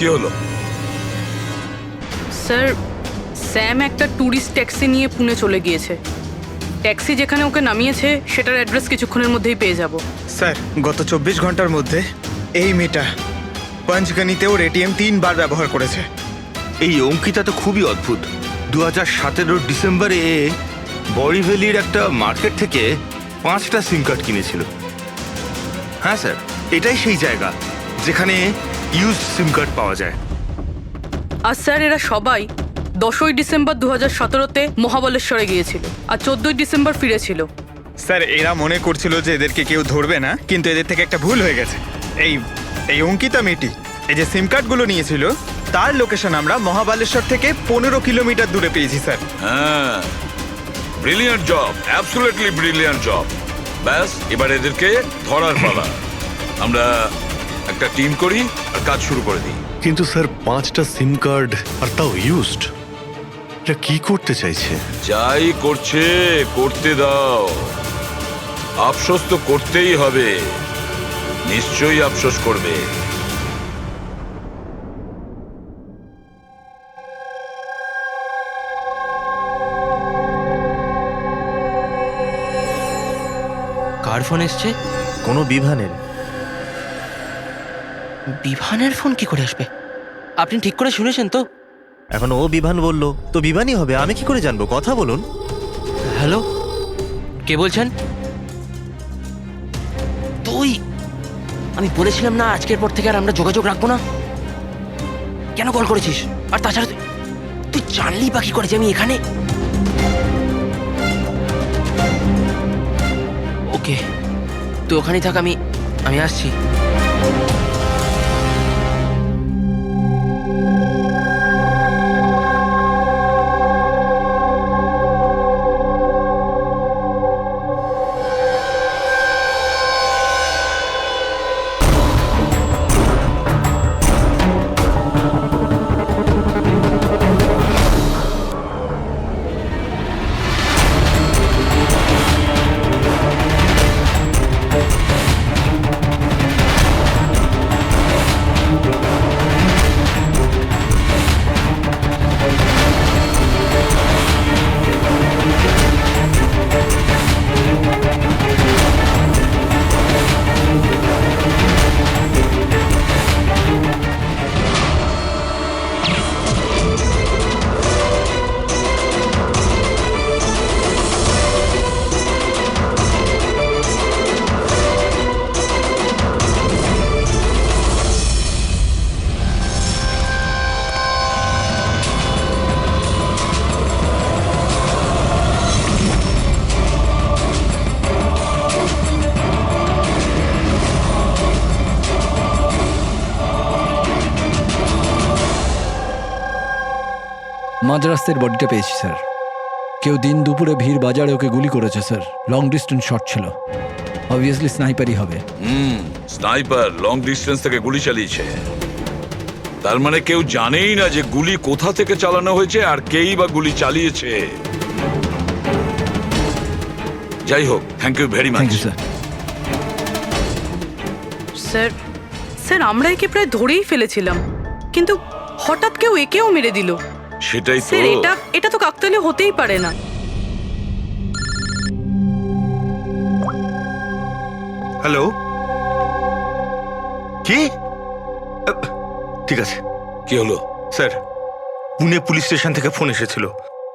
কি হলো? স্যার, স্যাম একটা ট্যুরিস্ট ট্যাক্সি নিয়ে পুনে চলে গিয়েছে। ট্যাক্সি যেখানে ওকে নামিয়েছে সেটার অ্যাড্রেস কিছুক্ষণের মধ্যেই পেয়ে যাব। স্যার, গত 24 ঘন্টার মধ্যে এই মেয়েটা পঞ্চগনিতে ওর এটিএম 3 বার ব্যবহার করেছে। এই অঙ্কিতা তো খুবই অদ্ভুত। 2017 ডিসেম্বরে বরিভ্যালির একটা মার্কেট থেকে 5টা সিম কার্ড কিনেছিল। হ্যাঁ স্যার, এটাই সেই জায়গা যেখানে ইউজ সিম কার্ড পাওয়া যায়। আর স্যার, এরা সবাই 10ই ডিসেম্বর 2017-তে মহাবলেশ্বরে গিয়েছিল আর 14ই ডিসেম্বর ফিরেছিল। স্যার, এরা মনে করছিল যে এদেরকে কেউ ধরবে না, কিন্তু এদের থেকে একটা ভুল হয়ে গেছে। এই অঙ্কিতা মেয়েটি এই যে সিম কার্ডগুলো নিয়েছিল তার লোকেশন আমরা মহাবালেশ্বর থেকে 15 কিলোমিটার দূরে পেয়েছি স্যার। হ্যাঁ, brilliant job, absolutely brilliant job. ব্যাস, এবার এদেরকে ধরার পালা। আমরা একটা টিম করি আর কাজ শুরু করে দিই। কিন্তু স্যার 5টা সিম কার্ড আর তাও ইউজড, এটা কি করতে চাইছে? যাই করছে করতে দাও, আফসোস তো করতেই হবে, নিশ্চয়ই আফসোস করবে। কার ফোন এসছে? কোনো বিভানের। বিভানের ফোন কি করে আসবে? আপনি ঠিক করে শুনেছেন তো? এখন ও বিভান বললো তো বিভানই হবে, আমি কি করে জানবো? কথা বলুন। হ্যালো, কে বলছেন? তুই? আমি বলেছিলাম না আজকের পর থেকে আর আমরা যোগাযোগ রাখবো না। কেন কল করেছিস? আর তাছাড়া তুই জানলি বা কি করে যে আমি এখানে? ওকে, তুই ওখানেই থাক, আমি আসছি। মাঝরাস্তার বডিটা পেয়েছি স্যার। কেউ দিন দুপুরে ভিড় বাজারে ওকে গুলি করেছে স্যার। লং ডিস্টেন্স শট ছিল, অবভিয়াসলি স্নাইপারই হবে। স্নাইপার লং ডিস্টেন্স থেকে গুলি চালিয়েছে, তার মানে কেউ জানেই না যে গুলি কোথা থেকে চালানো হয়েছে আর কেই বা গুলি চালিয়েছে। যাই হোক, thank you very much. Sir, sir আমরা একে প্রায় ধরেই ফেলেছিলাম, কিন্তু হঠাৎ কেউ একেও মেরে দিল। সেটাই তো। স্যার, এটা তো কাকতালীয় হতেই পারে না। হ্যালো, কি? ঠিক আছে। কি হলো? স্যার, পুনে পুলিশ স্টেশন থেকে ফোন এসেছিল,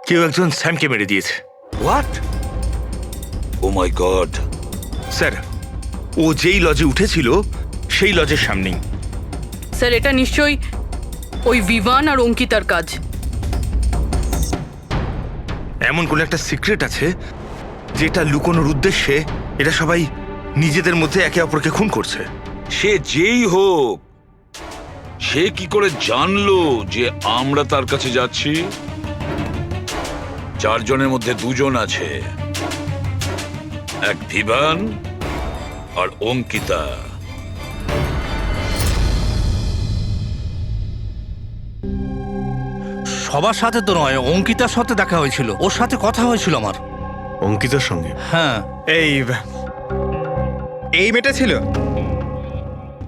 কেউ একজন স্যামকে মেরে দিয়েছে। What? Oh my God. Sir, ও যেই লজে উঠেছিল সেই লজের সামনেই। স্যার, এটা নিশ্চয়ই ওই বিভান আর অঙ্কিতার কাজ। এমন কোন একটা সিক্রেট আছে যেটা লুকোনোর উদ্দেশ্যে এরা সবাই নিজেদের মধ্যে একে অপরকে খুন করছে। সে যেই হোক, সে কি করে জানলো যে আমরা তার কাছে যাচ্ছি? 4 জনের মধ্যে 2 জন আছে, এক ভিভান আর অঙ্কিতা। সবার সাথে তো নয়, অঙ্কিতার সাথে দেখা হয়েছিল, ওর সাথে কথা হয়েছিল আমার। অঙ্কিতার সঙ্গে? হ্যাঁ। এই মেয়েটা ছিল?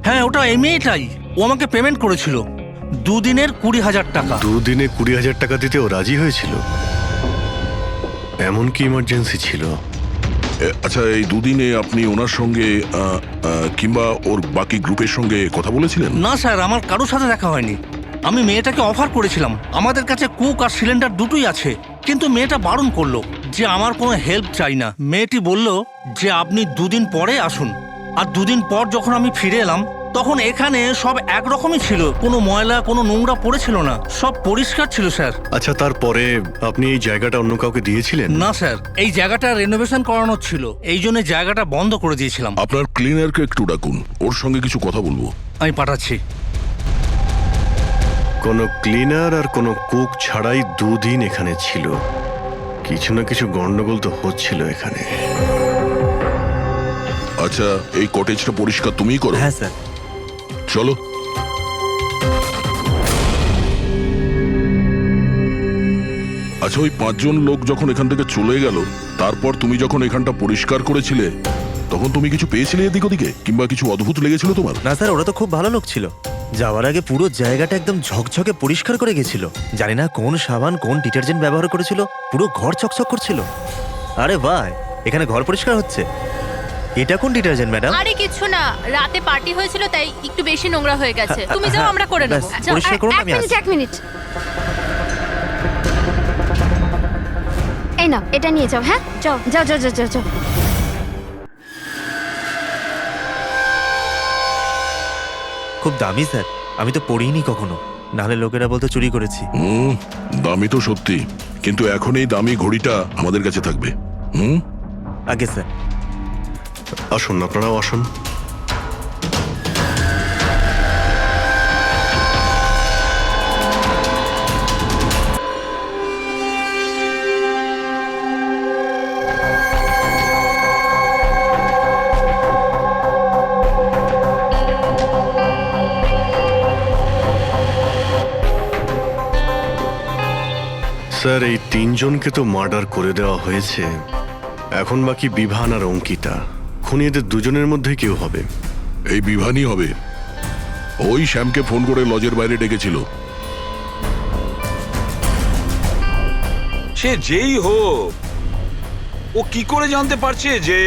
হ্যাঁ, ওটা এই মেয়েটাই। ও আমাকে পেমেন্ট করেছিল 2 দিনের 20,000 টাকা। 2 দিনে 20,000 টাকা দিতে ও রাজি হয়েছিল? এমন কি ইমার্জেন্সি ছিল? আচ্ছা, এই 2 দিনে আপনি ওনার সঙ্গে কিংবা ওর বাকি গ্রুপের সঙ্গে কথা বলেছিলেন? না স্যার, আমার কারোর সাথে দেখা হয়নি। আমি মেয়েটাকে অফার করেছিলাম, আমাদের কাছে কুক আর সিলিন্ডার দুটোই আছে, কিন্তু মেয়েটা বারণ করলো যে আমার কোনো হেল্প চাই না। মেয়েটি বলল যে আপনি 2 দিন পরে আসুন। আর 2 দিন পর যখন আমি ফিরে এলাম তখন এখানে সব একরকমই ছিল, কোনো ময়লা কোনো নোংরা পড়েছিল না, সব পরিষ্কার ছিল স্যার। আচ্ছা, তারপরে আপনি এই জায়গাটা অন্য কাউকে দিয়েছিলেন? না স্যার, এই জায়গাটা রেনোভেশন করানো ছিল, এই জন্য জায়গাটা বন্ধ করে দিয়েছিলাম। আপনার ক্লিনারকে একটু ডাকুন, ওর সঙ্গে কিছু কথা বলবো। আমি পাঠাচ্ছি। কোনো ক্লিনার আর কোনো কুক ছাড়াই 2 দিন এখানে ছিল। কিছু না কিছু গন্ডগোল তো হচ্ছিল এখানে। আচ্ছা, এই কটেজটা পরিষ্কার তুমিই করো? হ্যাঁ স্যার। চলো। আচ্ছা, ওই 5 জন লোক যখন এখান থেকে চলে গেল, তারপর তুমি যখন এখানটা পরিষ্কার করেছিলে, তখন তুমি কিছু পেয়েছিলে এদিক ওদিকে, কিংবা কিছু অদ্ভুত লেগেছিল তোমার? না স্যার, ওরা তো খুব ভালো লোক ছিল। যাওয়ার আগে পুরো জায়গাটা একদম ঝকঝকে পরিষ্কার করে গেছিল। জানি না কোন সাবান কোন ডিটারজেন্ট ব্যবহার করেছিল, পুরো ঘর চকচক করছিল। আরে ভাই, এখানে ঘর পরিষ্কার হচ্ছে? এটা কোন ডিটারজেন্ট ম্যাডাম? আরে কিছু না, রাতে পার্টি হয়েছিল তাই একটু বেশি নোংরা হয়ে গেছে। তুমি যাও, আমরা করে নেব। ব্যাস, পরিষ্কার করুন, আমি আসছি। এক মিনিট, এই নাও, এটা নিয়ে যাও। হ্যাঁ, যাও যাও যাও যাও যাও। খুব দামি স্যার, আমি তো পড়িনি কখনো, নাহলে লোকেরা বলতো চুরি করেছি। দামি তো সত্যি, কিন্তু এখন এই দামি ঘড়িটা আমাদের কাছে থাকবে। আগে স্যার। আসুন, আপনারাও আসুন। স্যার, এই 3 জনকে তো মার্ডার করে দেওয়া হয়েছে। এখন বাকি বিভান আর অঙ্কিতা। খুনি এদের দুজনের মধ্যে কেউ হবে। এই বিভানই হবে। ওই শ্যামকে ফোন করে লজের বাইরে ডেকেছিল। সে যেই হোক, ও কি করে জানতে পারছে যে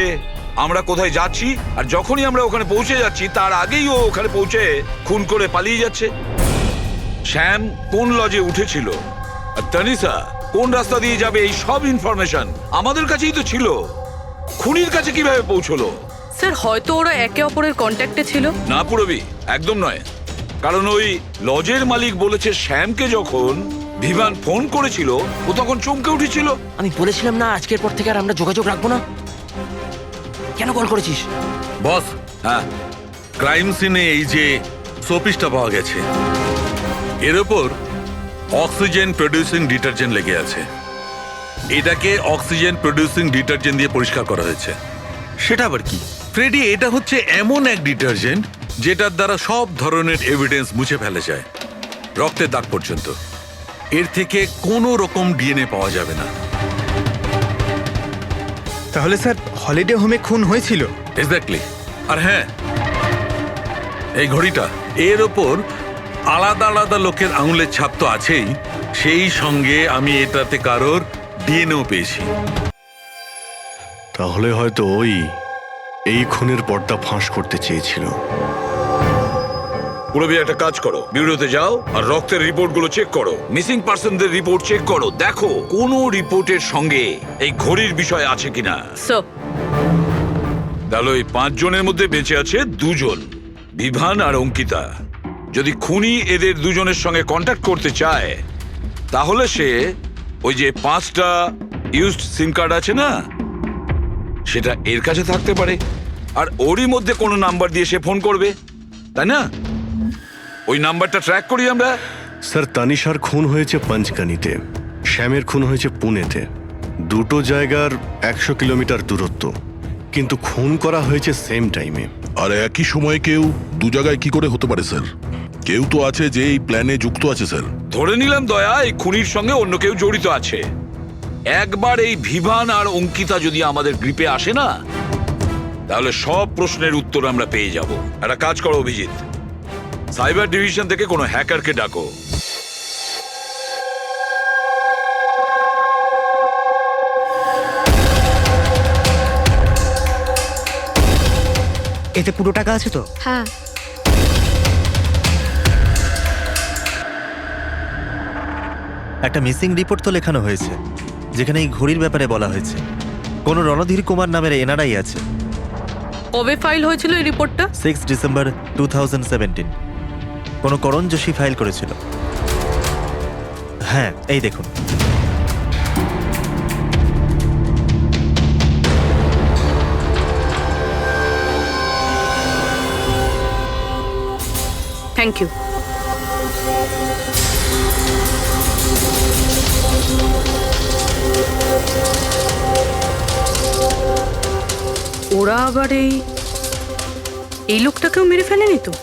আমরা কোথায় যাচ্ছি? আর যখনই আমরা ওখানে পৌঁছে যাচ্ছি তার আগেই ও ওখানে পৌঁছে খুন করে পালিয়ে যাচ্ছে। শ্যাম কোন লজে উঠেছিল আর তানিশা কোন রাস্তা দিয়ে যাবে, এই সব ইনফরমেশন আমাদের কাছেই তো ছিল। খুনির কাছে কিভাবে পৌঁছলো? স্যার, হয়তো ওরা একে অপরের কন্ট্যাক্টে ছিল। না পুরবি, একদম নয়। কারণ ওই লজের মালিক বলেছে শ্যামকে যখন বিভান ফোন করেছিল ও তখন চমকে উঠেছিল। আমি বলেছিলাম না আজকের পর থেকে আর আমরা যোগাযোগ রাখবো না। কেন কল করেছিস? বস, হ্যাঁ, ক্রাইম সিনে এই যে সোপিসটা পাওয়া গেছে, এর ওপর অক্সিজেন প্রডিউসিং ডিটারজেন্ট লেগে আছে। এটাকে অক্সিজেন প্রডিউসিং ডিটারজেন্ট দিয়ে পরিষ্কার করা হয়েছে। সেটা আবার কি? ফ্রেডি, এটা হচ্ছে এমন এক ডিটারজেন্ট যেটার দ্বারা সব ধরনের এভিডেন্স মুছে ফেলা যায়, রক্তের দাগ পর্যন্ত। এর থেকে কোনো রকম ডিএনএ পাওয়া যাবে না। তাহলে স্যার, হলিডে হোমে খুন হয়েছিল? এক্স্যাক্টলি। আর হ্যাঁ, এই ঘড়িটা, এর ওপর আলাদা আলাদা লোকের আঙুলের ছাপ তো আছেই, সেই সঙ্গে আমি এটাতে কারোর ডিএনএও পেয়েছি। তাহলে হয়তো ওই এই খুনের পর্দা ফাঁস করতে চেয়েছিল। পুরবি, একটা কাজ করো, বিউরোতে যাও আর রক্তের রিপোর্টগুলো চেক করো, মিসিং পার্সনদের রিপোর্ট চেক করো, দেখো কোনো রিপোর্টের সঙ্গে এই ঘড়ির বিষয় আছে কিনা। তাহলে ওই 5 জনের মধ্যে বেঁচে আছে 2 জন, বিভান আর অঙ্কিতা। যদি খুনি এদের 2 জনের সঙ্গে কন্ট্যাক্ট করতে চায়, তাহলে সে ওই যে 5টা ইউজড সিম কার্ড আছে না, সেটা এর কাছে থাকতে পারে, আর ওরই মধ্যে কোনো নাম্বার দিয়ে সে ফোন করবে, তাই না? ওই নাম্বারটা ট্র্যাক করি আমরা। স্যার, তানিশার খুন হয়েছে পঞ্চগানিতে, শ্যামের খুন হয়েছে পুনেতে। দুটো জায়গার 100 কিলোমিটার দূরত্ব, কিন্তু খুন করা হয়েছে সেম টাইমে। আর একই সময় কেউ 2 জায়গায় কি করে হতে পারে স্যার? কেউ তো আছে যে এই প্ল্যানে যুক্ত আছে স্যার। ধরে নিলাম দয়া এই খুনির সঙ্গে অন্য কেউ জড়িত আছে। একবার এই ভিভান আর অঙ্কিতা যদি আমাদের গ্রিপে আসে না, তাহলে সব প্রশ্নের উত্তর আমরা পেয়ে যাব। একটা কাজ করো অভিজিৎ, সাইবার ডিভিশন থেকে কোনো হ্যাকারকে ডাকো। এতে পুরো টাকা আছে তো? হ্যাঁ। একটা মিসিং রিপোর্ট তো লেখানো হয়েছে, যেখানে এই ঘড়ির ব্যাপারে বলা হয়েছে। কোনো রণধীর কুমার নামের এনআরআই আছে। কবে ফাইল হয়েছিল এই রিপোর্টটা? 6 ডিসেম্বর 2017। কোনো করণ যোশী ফাইল করেছিল। হ্যাঁ, এই দেখুন। Thank you. ওরা আবার এই লোকটাকেও মেরে ফেলেনি তো?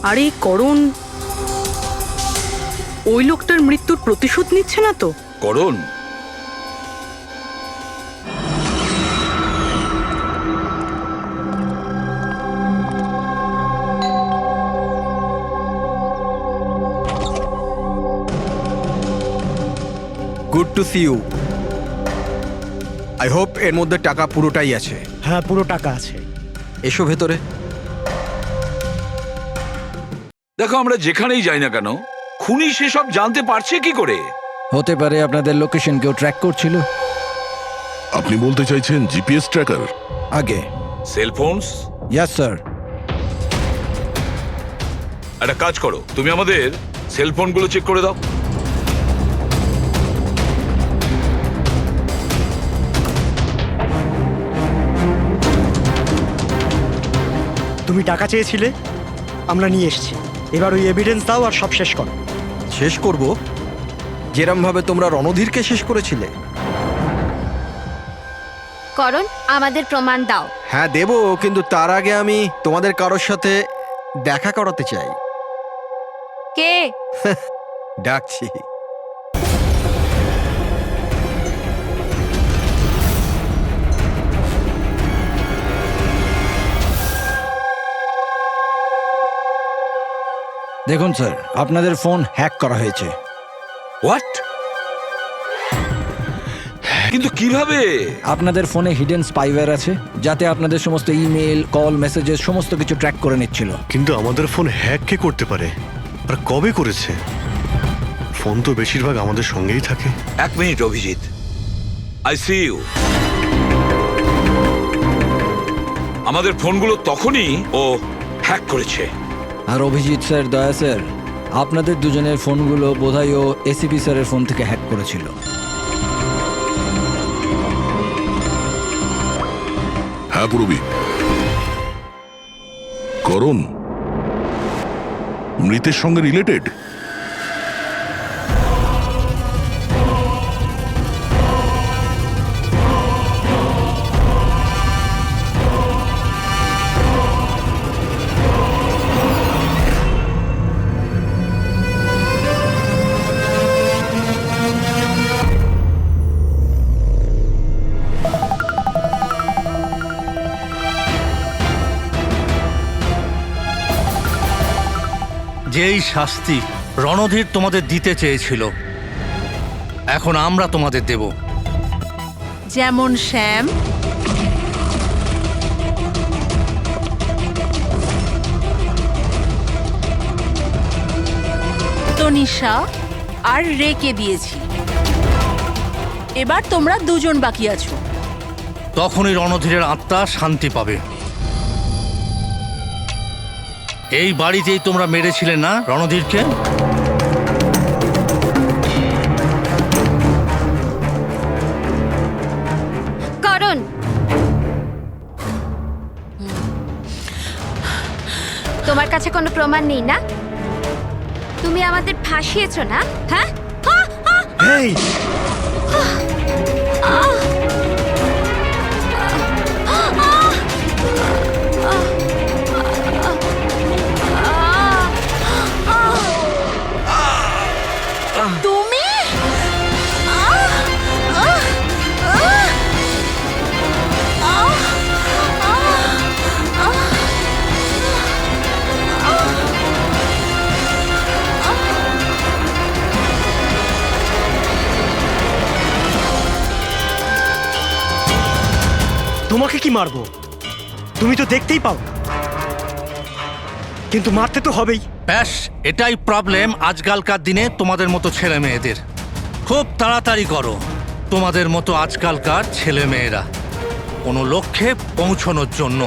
আর এই করণ ওই লোকটার মৃত্যুর প্রতিশোধ নিচ্ছে না তো? Karan? Good to see you. I hope এর মধ্যে টাকা পুরোটাই আছে। হ্যাঁ, পুরো টাকা আছে। এসো ভেতরে। দেখো, আমরা যেখানেই যাই না কেন, খুনি সেসব জানতে পারছে কি করে? হতে পারে আপনাদের লোকেশন কেউ ট্র্যাক করছিল। আপনি বলতে চাইছেন জিপিএস ট্র্যাকার? আগে সেলফোনস? Yes sir. একটা কাজ করো, তুমি আমাদের সেলফোনগুলো চেক করে দাও। তুমি টাকা চেয়েছিলে, আমরা নিয়ে এসেছি। এবার ওই এভিডেন্স দাও আর সব শেষ করো। শেষ করব যেরম ভাবে তোমরা রণধীরকে শেষ করেছিলে। করণ, আমাদের প্রমাণ দাও। হ্যাঁ দেব, কিন্তু তার আগে আমি তোমাদের কারোর সাথে দেখা করাতে চাই। কে? ডাকছি। দেখুন স্যার, আপনাদের ফোন হ্যাক করা হয়েছে। হোয়াট? কিন্তু কিভাবে? আপনাদের ফোনে হিডেন স্পাইওয়্যার আছে, যাতে আপনাদের সমস্ত ইমেল, কল, মেসেজেস সমস্ত কিছু ট্র্যাক করে নিচ্ছিল। কিন্তু আমাদের ফোন হ্যাক কে করতে পারে আর কবে করেছে? ফোন তো বেশিরভাগ আমাদের সঙ্গেই থাকে। এক minute Abhijit, I see you. আমাদের ফোনগুলো তখনই ও হ্যাক করেছে। আর অভিজিৎ স্যার, দয়া স্যার, আপনাদের দুজনের ফোনগুলো বোধহয় ও এসিপি স্যারের ফোন থেকে হ্যাক করেছিল। হ্যাঁ পুরবি। করণ মৃতের সঙ্গে রিলেটেড? যেই শাস্তি রণধীর তোমাদের দিতে চেয়েছিল, এখন আমরা তোমাদের দেব। যেমন শ্যাম, তনিষা আর রেকে দিয়েছি। এবার তোমরা দুজন বাকি আছো। তখনই রণধীরের আত্মা শান্তি পাবে। এই বাড়িতেই তোমরা মেরেছিলে না রণধীরকে? করণ, তোমার কাছে কোনো প্রমাণ নেই না? তুমি আমাদের ফাঁসিয়েছো না? হ্যাঁ? এই তুমি তোমাকে কি মারবো? তুমি তো দেখতেই পাও না, কিন্তু মারতে তো হবেই। ব্যাস, এটাই প্রবলেম আজকালকার দিনে তোমাদের মতো ছেলে মেয়েদের। খুব তাড়াতাড়ি করো। তোমাদের মতো আজকালকার ছেলে মেয়েরা কোনো লক্ষ্যে পৌঁছানোর জন্য।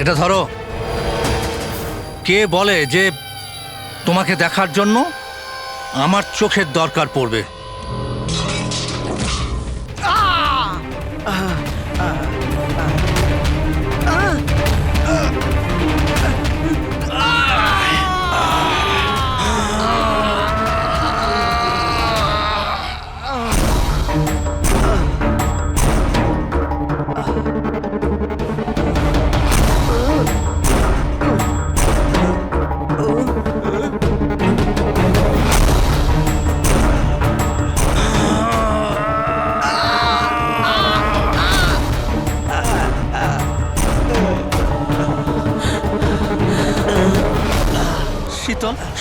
এটা ধরো। কে বলে যে তোমাকে দেখার জন্য আমার চোখের দরকার পড়বে?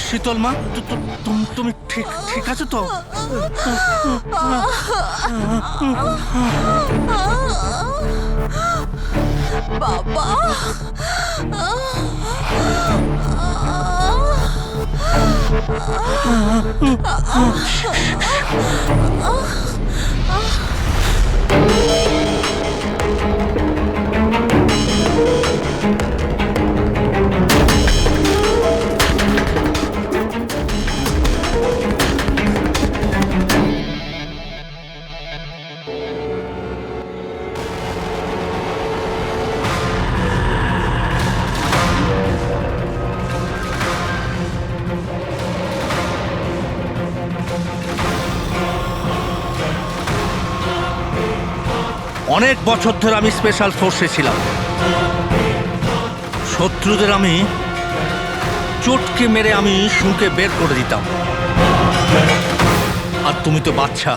শীতল মা, তুমি ঠিক ঠিক আছো তো? বাবা অনেক বছর ধরে আমি স্পেশাল ফোর্সে ছিলাম। শত্রুদের আমি চটকে মেরে আমি শুঁকে বের করে দিতাম। আর তুমি তো বাচ্চা।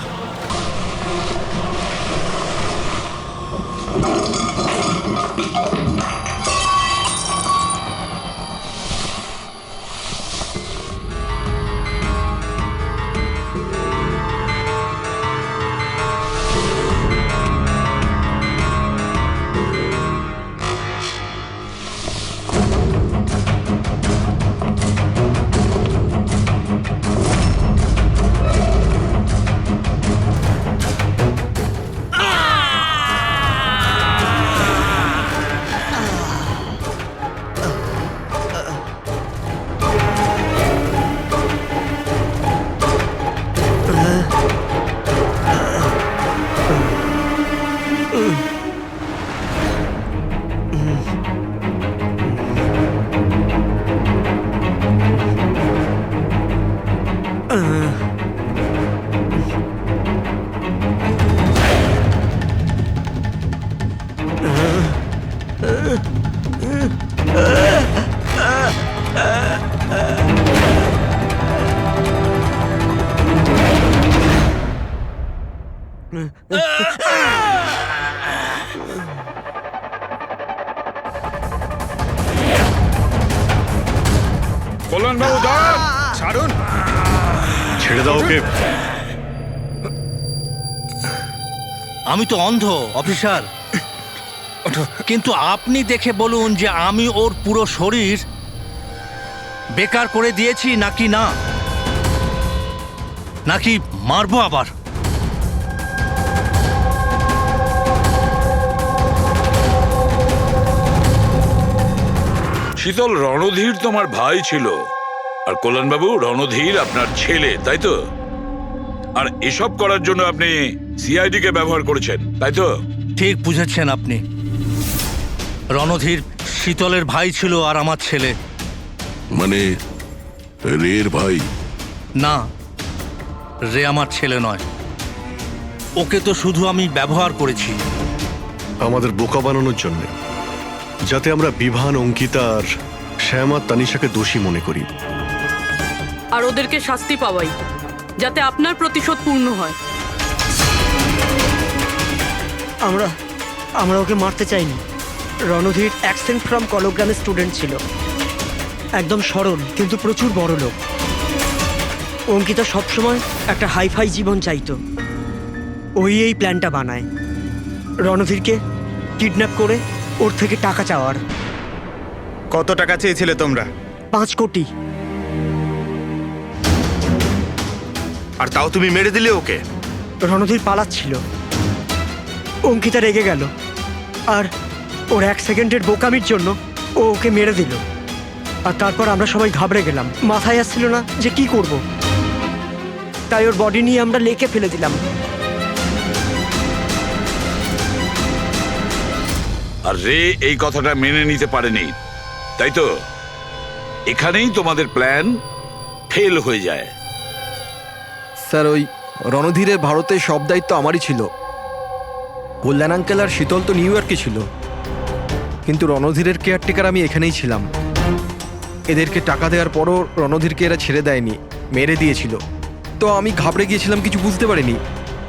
কল্যাণবাবু দাঁড়ান! ছাড়ুন। ছেড়ে দাও ওকে। আমি তো অন্ধ অফিসার, কিন্তু আপনি দেখে বলুন যে আমি ওর পুরো শরীর বেকার করে দিয়েছি নাকি না, নাকি মারবো আবার? শীতল, রণধীর তোমার ভাই ছিল, আর কল্যাণবাবু রণধীর আপনার ছেলে, তাই তো? আর এসব করার জন্য আপনি সিআইডি কে ব্যবহার করেছেন, তাই তো? ঠিক বুঝেছেন আপনি। রণধীর শীতলের ভাই ছিল আর আমার ছেলে। মানে রের ভাই? না, রে আমার ছেলে নয়। ওকে তো শুধু আমি ব্যবহার করেছি। আমাদের বোকা বানানোর জন্য, যাতে আমরা বিভান, অঙ্কিতা আর শ্যামা তানিশাকে দোষী মনে করি। আর ওদেরকে শাস্তি পাওয়াই, যাতে আপনার প্রতিশোধ পূর্ণ হয়। আমরা ওকে মারতে চাইনি। রণধীর অ্যাকসেন্ট ফ্রম কলগ্রামের স্টুডেন্ট ছিল, একদম সরল কিন্তু প্রচুর বড় লোক। অঙ্কিতা সবসময় একটা হাইফাই জীবন চাইতো। ওই এই প্ল্যানটা বানায় রণধীরকে কিডন্যাপ করে ওর থেকে টাকা চাওয়ার। কত টাকা চেয়েছিলে তোমরা? 5 কোটি। আর তাও তুমি মেরে দিলে ওকে? রণধীর পালাচ্ছিল, অঙ্কিতা রেগে গেল, আর ওর 1 সেকেন্ডের বোকামির জন্য ও ওকে মেরে দিল। আর তারপর আমরা সবাই ঘাবড়ে গেলাম, মাথায় আসছিল না যে কি করব। তাই ওর বডি নিয়ে আমরা লেকে ফেলে দিলাম। আর রে এই কথাটা মেনে নিতে পারেনি, তাই তো? এখানেই তোমাদের প্ল্যান ফেল হয়ে যায়। স্যার, ওই রণধীরের ভারতের সব দায়িত্ব আমারই ছিল। কল্যাণ আঙ্কেল আর শীতল তো নিউ ইয়র্কে ছিল, কিন্তু রণধীরের কেয়ারটেকার আমি এখানেই ছিলাম। এদেরকে টাকা দেওয়ার পরও রণধীরকে এরা ছেড়ে দেয়নি, মেরে দিয়েছিল। তো আমি ঘাবড়ে গিয়েছিলাম, কিছু বুঝতে পারিনি।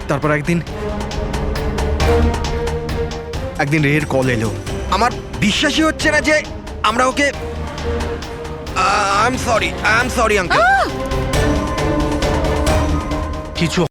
তারপর একদিন রের কল এলো। আমার বিশ্বাসই হচ্ছে না যে আমরা okay I am sorry uncle. কিছু